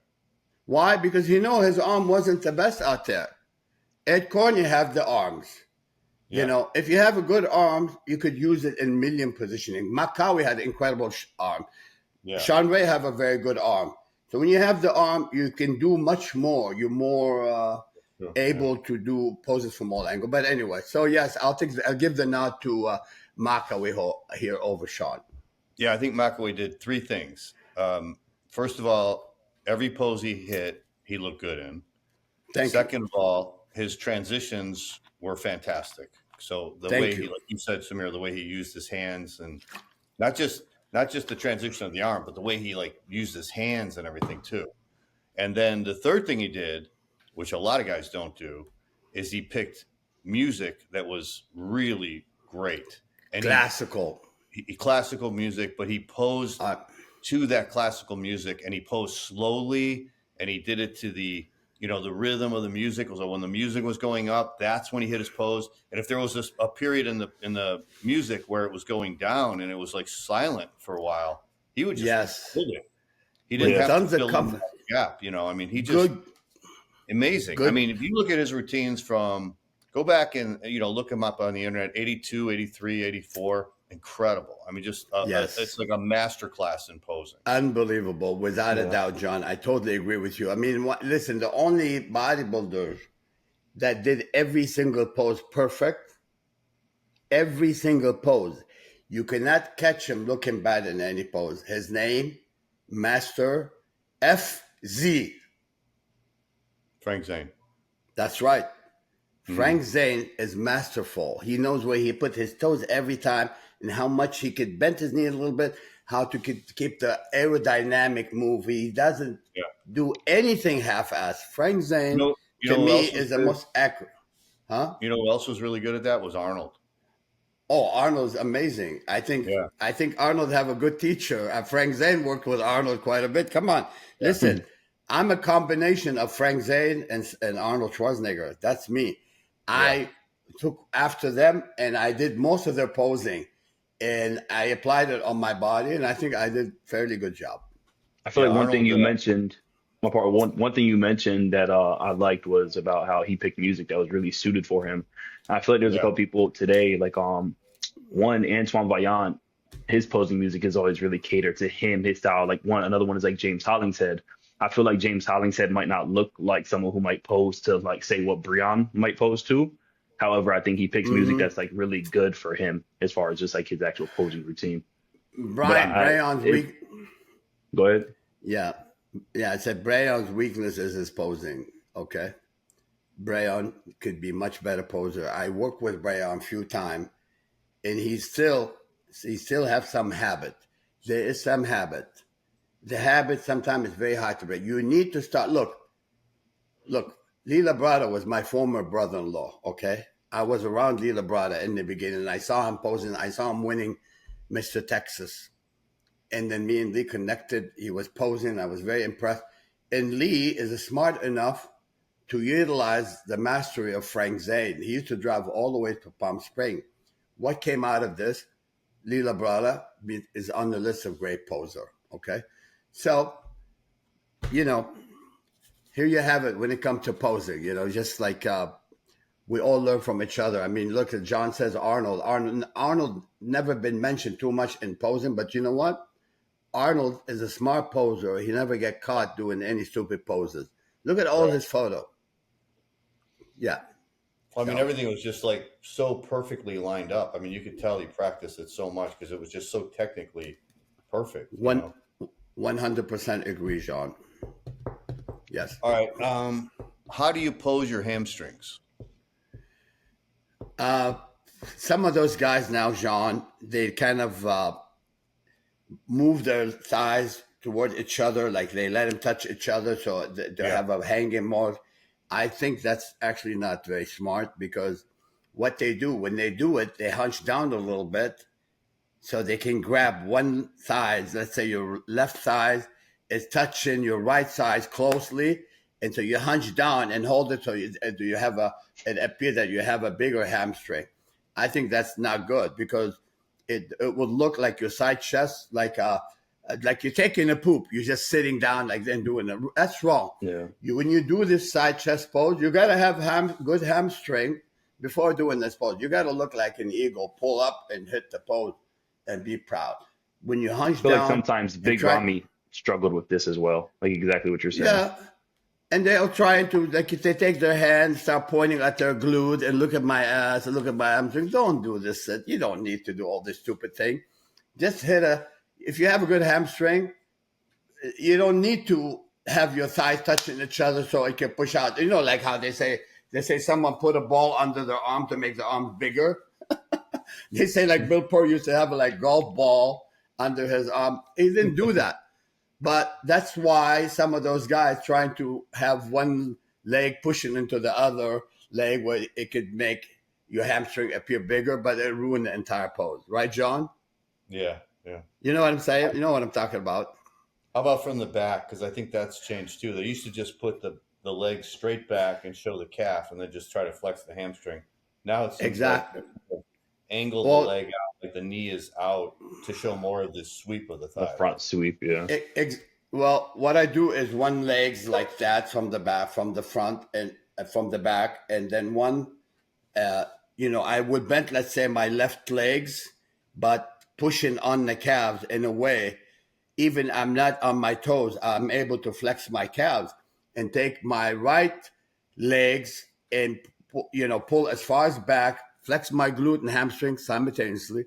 Why? Because his arm wasn't the best out there. Ed Corney have the arms. Yeah. If you have a good arm, you could use it in million positioning. Makawe had an incredible arm. Yeah. Sean Ray have a very good arm. So when you have the arm, you can do much more. You're more able to do poses from all angles. But anyway, so yes, I'll give the nod to Makawe here over Sean. Yeah, I think Makawe did three things. First of all, every pose he hit, he looked good in. Second of all, his transitions were fantastic. So the way he, like you said, Samir, the way he used his hands and not just the transition of the arm, but the way he used his hands and everything too. And then the third thing he did, which a lot of guys don't do, is he picked music that was really great. And classical. Classical music, but he posed to that classical music, and he posed slowly, and he did it to the the rhythm of the music. So when the music was going up, that's when he hit his pose. And if there was a period in the music where it was going down and it was silent for a while, he would just hit it. He didn't have to fill in that gap. I mean, he just amazing. Good. I mean, if you look at his routines go back and look him up on the internet, 82, 83, 84. Incredible. I mean, just it's like a master class in posing. Unbelievable, without a doubt, John. I totally agree with you. I mean, listen, the only bodybuilder that did every single pose perfect, every single pose, you cannot catch him looking bad in any pose. His name, Master FZ. Frank Zane. That's right. Frank Zane is masterful. He knows where he put his toes every time and how much he could bend his knee a little bit, how to keep the aerodynamic move. He doesn't do anything half-assed. Frank Zane, to me, is the most accurate. Huh? You know who else was really good at that? Was Arnold. Oh, Arnold's amazing. I think Arnold have a good teacher. Frank Zane worked with Arnold quite a bit. Come on. Listen, I'm a combination of Frank Zane and Arnold Schwarzenegger. That's me. I took after them, and I did most of their posing, and I applied it on my body, and I think I did a fairly good job. I feel like one thing you mentioned, one thing you mentioned that I liked was about how he picked music that was really suited for him. I feel like there's a couple people today, like one Antoine Vaillant, his posing music is always really catered to him, his style. Like another one is like James Hollingshead. I feel like James Hollingshead might not look like someone who might pose to like say what Breon might pose to. However, I think he picks music that's like really good for him as far as just like his actual posing routine. Breon's weak. Go ahead. Yeah. I said Breon's weakness is his posing. Okay. Breon could be much better poser. I worked with Breon a few times, and he still have some habit. There is some habit. The habit sometimes is very hard to break. You need to start. Look. Lee Labrada was my former brother-in-law. Okay, I was around Lee Labrada in the beginning. I saw him posing. I saw him winning Mr. Texas, and then me and Lee connected. He was posing. I was very impressed. And Lee is smart enough to utilize the mastery of Frank Zane. He used to drive all the way to Palm Springs. What came out of this? Lee Labrada is on the list of great poser. Okay, so here you have it when it comes to posing. Just like we all learn from each other. I mean, look at John says Arnold. Arnold never been mentioned too much in posing, but you know what? Arnold is a smart poser. He never get caught doing any stupid poses. Look at all his photo. Yeah. I mean, everything was just like so perfectly lined up. I mean, you could tell he practiced it so much because it was just so technically perfect. 100% agree, John. Yes. All right. How do you pose your hamstrings? Some of those guys now, Jean, they kind of move their thighs toward each other, like they let them touch each other, so they have a hanging more. I think that's actually not very smart, because what they do when they do it, they hunch down a little bit so they can grab one thigh. Let's say your left thigh is touching your right thigh closely, and so you hunch down and hold it so it appears that you have a bigger hamstring. I think that's not good, because it would look like your side chest, like you're taking a poop. You're just sitting down like then doing it. That's wrong. Yeah. When you do this side chest pose, you got to have good hamstring before doing this pose. You got to look like an eagle, pull up and hit the pose and be proud. When you hunch down. I feel like sometimes Big Ramy struggled with this as well, like exactly what you're saying. Yeah. And they're trying to, like, if they take their hand, start pointing at their glute and look at my ass and look at my hamstring. Don't do this. You don't need to do all this stupid thing. Just if you have a good hamstring, you don't need to have your thighs touching each other so it can push out. Like how they say someone put a ball under their arm to make the arm bigger. They say like Bill Purr used to have a golf ball under his arm. He didn't do that. But that's why some of those guys trying to have one leg pushing into the other leg, where it could make your hamstring appear bigger, but it ruined the entire pose. Right, John? Yeah. You know what I'm saying? You know what I'm talking about. How about from the back? Because I think that's changed too. They used to just put the leg straight back and show the calf and then just try to flex the hamstring. Now it's exactly like angle the leg out, like the knee is out, to show more of this sweep of the thigh. The front sweep, yeah. Well, what I do is one leg's like that from the back, from the front, and from the back, and then one, I would bend, let's say, my left legs, but pushing on the calves in a way, even I'm not on my toes, I'm able to flex my calves and take my right legs and, pull as far as back, flex my glute and hamstring simultaneously,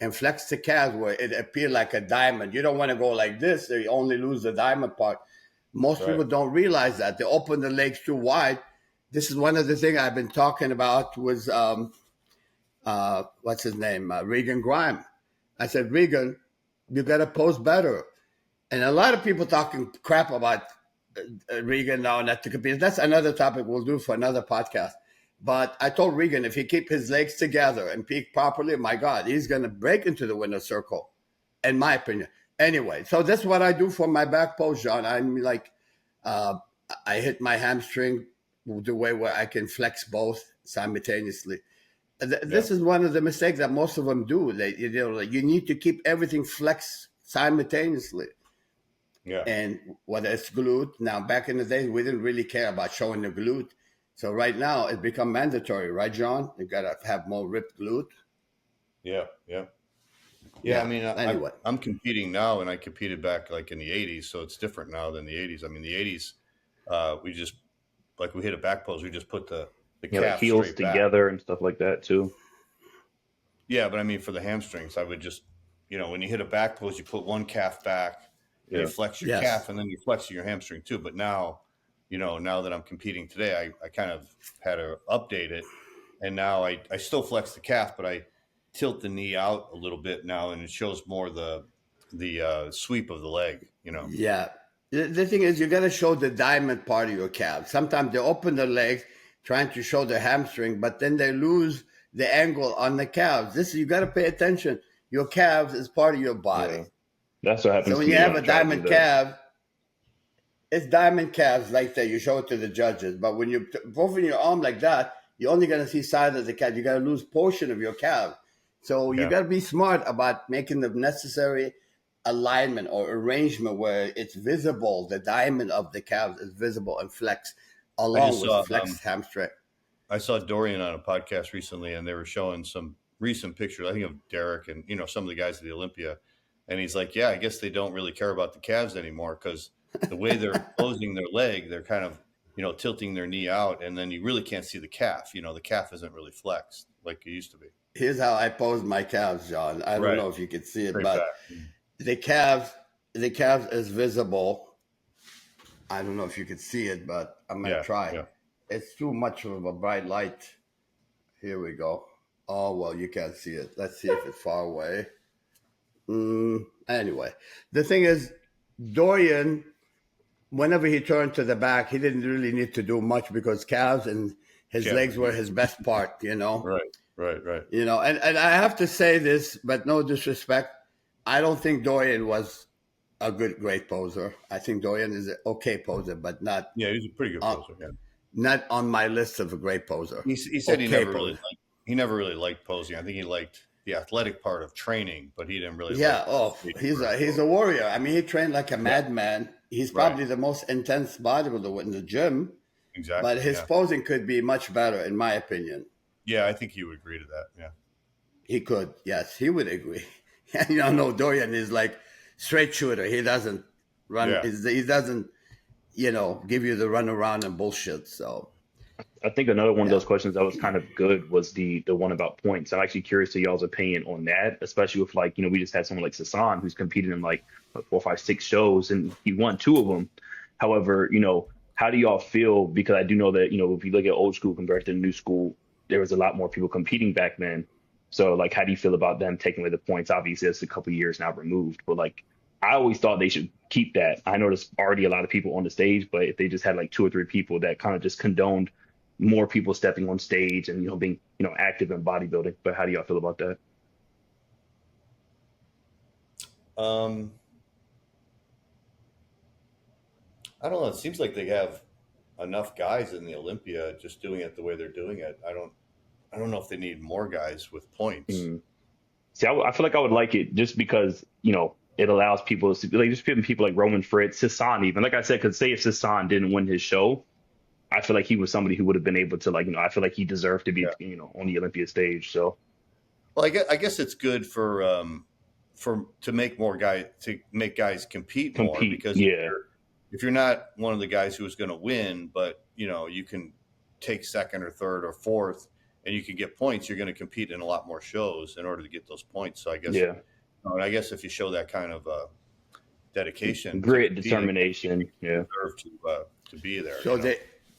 and flex the calves where it appears like a diamond. You don't want to go like this, so you only lose the diamond part. Most people don't realize that. They open the legs too wide. This is one of the things I've been talking about with, what's his name? Regan Grime. I said, Regan, you got to pose better. And a lot of people talking crap about Regan now, not to compete. That's another topic we'll do for another podcast. But I told Regan, if he keep his legs together and peak properly, my God, he's going to break into the winner's circle, in my opinion. Anyway, so that's what I do for my back pose, John. I'm like, I hit my hamstring the way where I can flex both simultaneously. This is one of the mistakes that most of them do. You need to keep everything flexed simultaneously. Yeah. And whether it's glute, now back in the days, we didn't really care about showing the glute. So right now it's become mandatory, right, John? You got to have more ripped glute. Yeah. Yeah, I mean, anyway, I'm competing now, and I competed back like in the '80s, so it's different now than the '80s. I mean, the '80s, we just we hit a back pose, we just put the calf like heels straight together back. and stuff like that too. Yeah, but I mean, for the hamstrings, I would just, when you hit a back pose, you put one calf back, and you flex your calf, and then you flex your hamstring too. But now, now that I'm competing today, I kind of had to update it, and now I still flex the calf, but I tilt the knee out a little bit now, and it shows more the sweep of the leg. Yeah. The thing is, you got to show the diamond part of your calf. Sometimes they open the legs trying to show the hamstring, but then they lose the angle on the calves. You got to pay attention. Your calves is part of your body. Yeah. That's what happens. So when you have a diamond calf, it's diamond calves like that. You show it to the judges, but when you open your arm like that, you're only going to see side of the calf. You got to lose portion of your calf. So you got to be smart about making the necessary alignment or arrangement where it's visible. The diamond of the calves is visible and flex along with flexed hamstring. I saw Dorian on a podcast recently, and they were showing some recent pictures, I think, of Derek and, some of the guys at the Olympia. And he's like, yeah, I guess they don't really care about the calves anymore because the way they're closing their leg, they're kind of, tilting their knee out, and then you really can't see the calf. The calf isn't really flexed like it used to be. Here's how I pose my calves, John. I don't know if you can see it, but the calves is visible. I don't know if you can see it, but I'm going to try. Yeah. It's too much of a bright light. Here we go. Oh, well, you can't see it. Let's see if it's far away. Anyway, the thing is, Dorian, whenever he turned to the back, he didn't really need to do much because calves and his legs were his best part, Right. And I have to say this, but no disrespect, I don't think Dorian was a great poser. I think Dorian is an okay poser, but not. Yeah, he's a pretty good poser. Yeah. Not on my list of a great poser. He said he never really liked posing. I think he liked the athletic part of training, but he didn't really. Yeah. He's a warrior. I mean, he trained like a madman. He's probably the most intense bodybuilder in the gym. Exactly. But his posing could be much better, in my opinion. Yeah, I think he would agree to that. Yeah. He could. Yes, he would agree. No, Dorian is like straight shooter. He doesn't run. Yeah. He doesn't, give you the run around and bullshit. So I think another one of those questions that was kind of good was the one about points. I'm actually curious to y'all's opinion on that, especially with we just had someone like Sasan who's competed in 4, 5, 6 shows and he won 2 of them. However, how do y'all feel? Because I do know that, if you look at old school compared to the new school, there was a lot more people competing back then. So how do you feel about them taking away the points? Obviously, it's a couple of years now removed, but I always thought they should keep that. I know there's already a lot of people on the stage, but if they just had 2 or 3 people that kind of just condoned more people stepping on stage and, being, active in bodybuilding. But how do y'all feel about that? I don't know. It seems like they have enough guys in the Olympia just doing it the way they're doing it. I don't know if they need more guys with points. See, I feel like I would like it just because, it allows people to just people like Roman Fritz, Sasan even. Like I said, because say if Sasan didn't win his show, I feel like he was somebody who would have been able to I feel like he deserved to be, on the Olympia stage. So, well, I guess it's good to make guys compete more because if you're not one of the guys who's going to win, but you can take second or third or fourth and you can get points, you're going to compete in a lot more shows in order to get those points. So I guess if you show that kind of dedication, grit, determination, deserve to be there.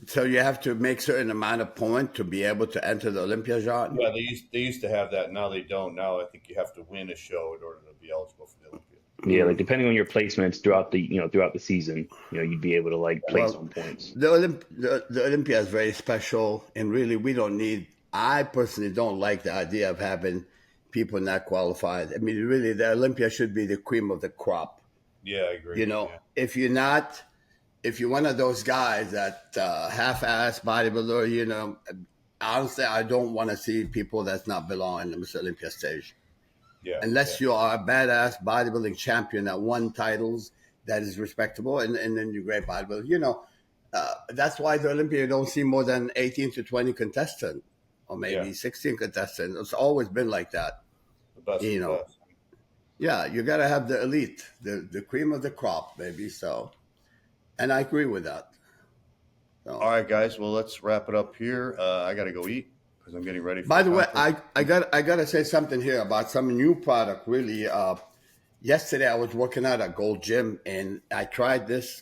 So you have to make certain amount of points to be able to enter the Olympia, John? Yeah, they used to have that. Now they don't. Now I think you have to win a show in order to be eligible for the Olympia. Yeah, depending on your placements throughout the season, you'd be able to place on points. The Olympia is very special, and really we don't need. I personally don't like the idea of having people not qualified. I mean, really, the Olympia should be the cream of the crop. Yeah, I agree. If you're one of those guys that half-ass bodybuilder, honestly, I don't want to see people that's not belong in the Mr. Olympia stage. Yeah. Unless you are a badass bodybuilding champion that won titles that is respectable, and then you're great bodybuilder. That's why the Olympia you don't see more than 18 to 20 contestants, or maybe 16 contestants. It's always been like that. The best. Yeah, you got to have the elite, the cream of the crop, baby. So, and I agree with that. So. All right, guys. Well, let's wrap it up here. I got to go eat because I'm getting ready for By the way, I got to say something here about some new product. Really, yesterday I was working out at Gold Gym and I tried this,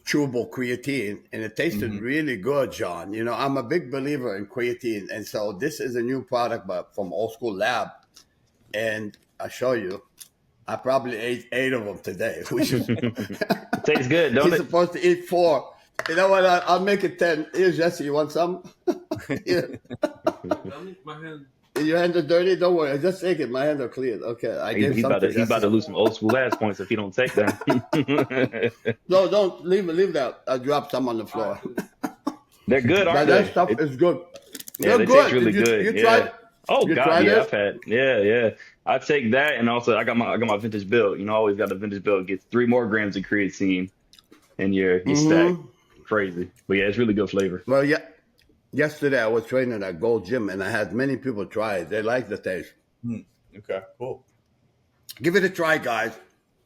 chewable creatine, and it tasted really good, John. You know, I'm a big believer in creatine, and so this is a new product, but from Old School Lab, and I'll show you. I probably ate 8 of them today. It tastes good, don't He's supposed to eat 4. You know what? I'll make it 10. Here's Jesse. You want some? Yeah. My hand. Your hands are dirty? Don't worry. I just take it. My hands are clean. Okay. He's about to lose some Old School ass points if he don't take them. No, don't leave that. I dropped some on the floor. They're good, aren't they? That stuff is good. Yeah, they taste really good. You tried? Oh God, yeah, I've had. Yeah. I take that, and also I got my vintage build. You know, I always got the vintage build. Gets 3 more grams of creatine, and you're stacked. Crazy, but yeah, it's really good flavor. Well, yeah. Yesterday I was training at Gold Gym, and I had many people try it. They like the taste. Okay, cool. Give it a try, guys.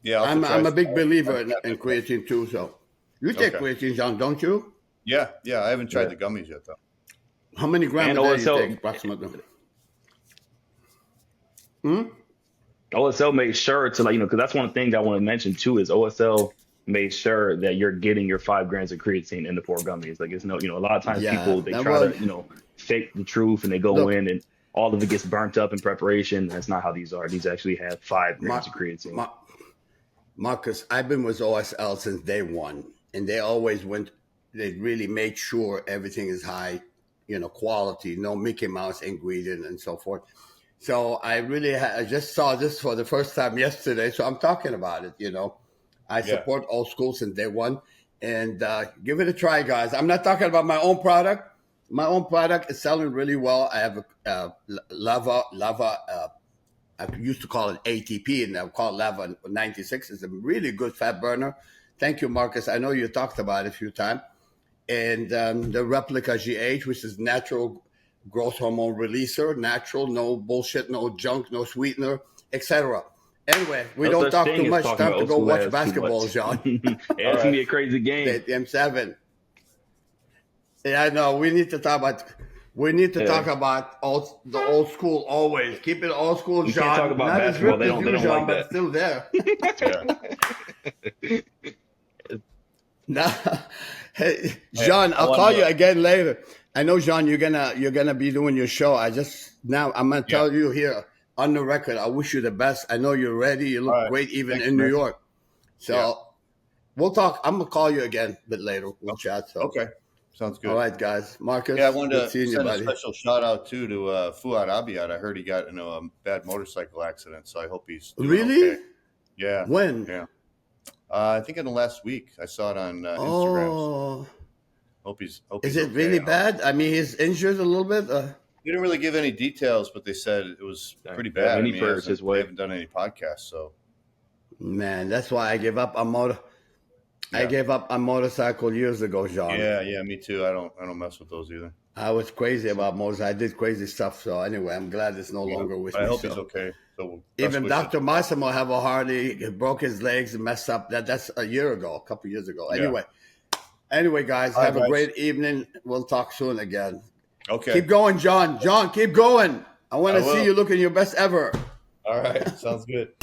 Yeah, I'm a big believer in creatine too. So you take creatine, John, don't you? Yeah. I haven't tried the gummies yet, though. How many grams a day do you take approximately? OSL made sure to because that's one thing I want to mention too is OSL made sure that you're getting your 5 grams of creatine in the 4 gummies. Like it's a lot of times people they try to fake the truth and they go in and all of it gets burnt up in preparation. That's not how these are. These actually have 5 grams of creatine. Marcus, I've been with OSL since day one, and they always they really made sure everything is high, quality, no Mickey Mouse ingredient and so forth. So I really I just saw this for the first time yesterday, so I'm talking about it, I support Old School since day one, and give it a try, guys. I'm not talking about my own product. My own product is selling really well. I have a Lava. I used to call it ATP, and I'll call it Lava 96. It's a really good fat burner. Thank you, Marcus. I know you talked about it a few times. And the Replica GH, which is natural growth hormone releaser, natural, no bullshit, no junk, no sweetener, etc. Anyway, we don't talk too much. Time to go watch basketball, John. It's going to be a crazy game. M7. Yeah, I know. We need to talk about the old school always. Keep it old school, John. Can't talk about not basketball. As they don't John, like but that. Still there. Now, hey, John, I'll call you again later. I know, John, you're gonna be doing your show. I'm gonna tell you here on the record. I wish you the best. I know you're ready. You look great, even in New York. So we'll talk. I'm gonna call you again a bit later. We'll chat. So. Okay. Sounds good. All right, guys. Marcus. Yeah, I wanted to send a special shout out to Fuad Abiad. I heard he got in a bad motorcycle accident, so I hope he's doing really. Okay. Yeah. When? Yeah. I think in the last week. I saw it on Instagram. Oh. Hope he's Is it really bad? I mean, he's injured a little bit. They didn't really give any details, but they said it was pretty bad. They haven't done any podcasts, so. Man, that's why I gave up on I gave up on motorcycle years ago, John. Yeah, me too. I don't mess with those either. I was crazy about motorcycles. I did crazy stuff. So anyway, I'm glad it's no longer with me. I hope he's okay. So even Dr. Massimo have a Harley. He broke his legs and messed up. That's a couple years ago. Anyway, guys, have a great evening. We'll talk soon again. Okay. Keep going, John. John, keep going. I want to see you looking your best ever. All right. Sounds good.